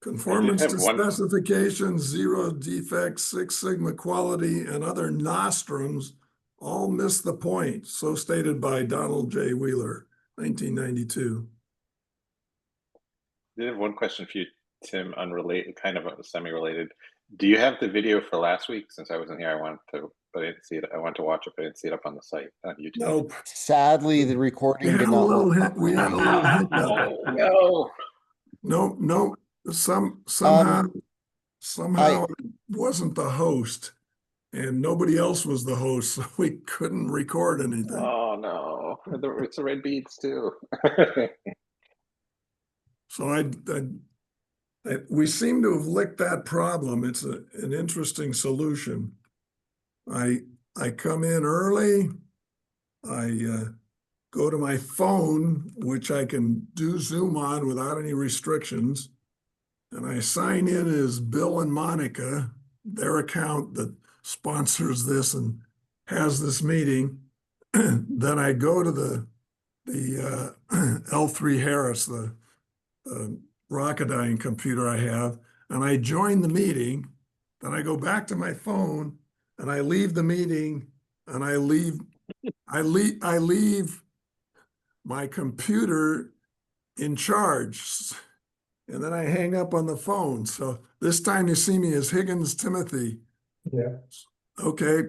Conformance to have one- specifications, zero defects, Six Sigma quality, and other nostrums all miss the point. So stated by Donald J. Wheeler. 1992. I have one question for you, Tim, unrelated, kind of semi-related. Do you have the video for last week? Since I wasn't here, I wanted to, but I didn't see it. I wanted to watch it, but I didn't see it up on the site on YouTube. Nope. Sadly, the We recording had did a not little work. hit. We had a little hiccup. No. No. Somehow it wasn't the host, and nobody else was the host, so we couldn't record anything. Oh no, it's the red beads too. So we seem to have licked that problem. It's an interesting solution. I come in early. I go to my phone, which I can do Zoom on without any restrictions. And I sign in as Bill and Monica, their account that sponsors this and has this meeting. Then I go to the L3 Harris, the Rocketdyne computer I have, and I join the meeting. Then I go back to my phone and I leave the meeting, and I leave my computer in charge. And then I hang up on the phone. So this time you see me as Higgins Timothy. Yeah. Okay.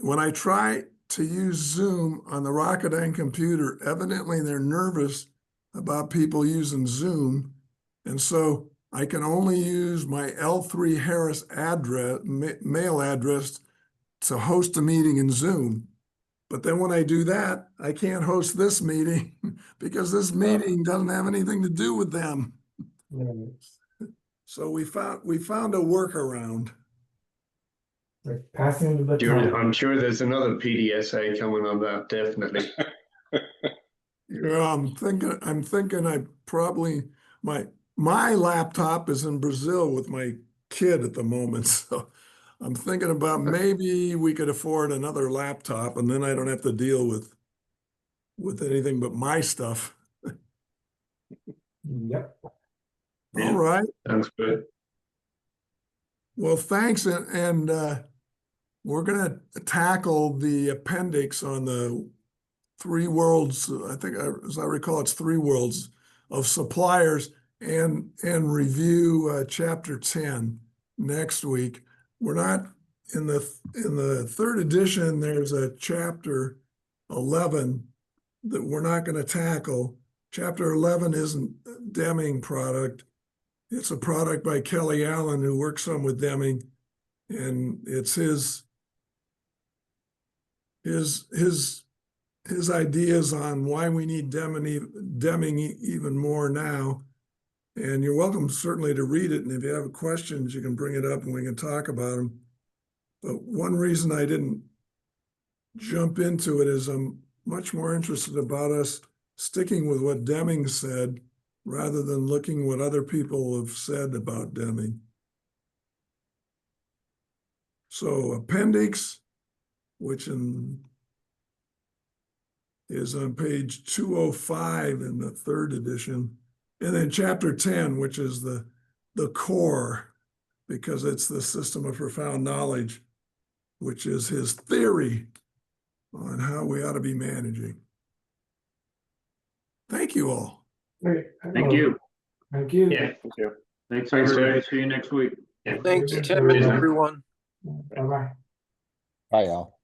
When I try to use Zoom on the Rocketdyne computer, evidently they're nervous about people using Zoom. And so I can only use my L3 Harris address, mail address, to host a meeting in Zoom. But then when I do that, I can't host this meeting because this meeting doesn't have anything to do with them. Yeah. So we found a workaround. Like passing the baton. I'm sure there's another PDSA coming on that, definitely. Yeah, I'm thinking I probably my laptop is in Brazil with my kid at the moment. So I'm thinking about maybe we could afford another laptop, and then I don't have to deal with anything but my stuff. Yep. Yeah. All right. Sounds good. Well, thanks, and we're going to tackle the appendix on the 3 worlds. I think, as I recall, it's 3 worlds of suppliers, and review chapter 10 next week. We're not in the 3rd edition. There's a chapter 11 that we're not going to tackle. Chapter 11 isn't Deming product. It's a product by Kelly Allen, who works some with Deming, and it's his ideas on why we need Deming even more now. And you're welcome certainly to read it. And if you have questions, you can bring it up and we can talk about them. But one reason I didn't jump into it is I'm much more interested about us sticking with what Deming said rather than looking what other people have said about Deming. So appendix, which is on page 205 in the 3rd edition. And then chapter 10, which is the core, because it's the system of profound knowledge, which is his theory on how we ought to be managing. Thank you all. Great. Thank you. Thank you. Yeah. Thank you. Thanks, Thanks, everybody. Jeff. See you next week. Yeah. Thanks, Yeah. Tim, and everyone. Bye-bye. Bye, y'all.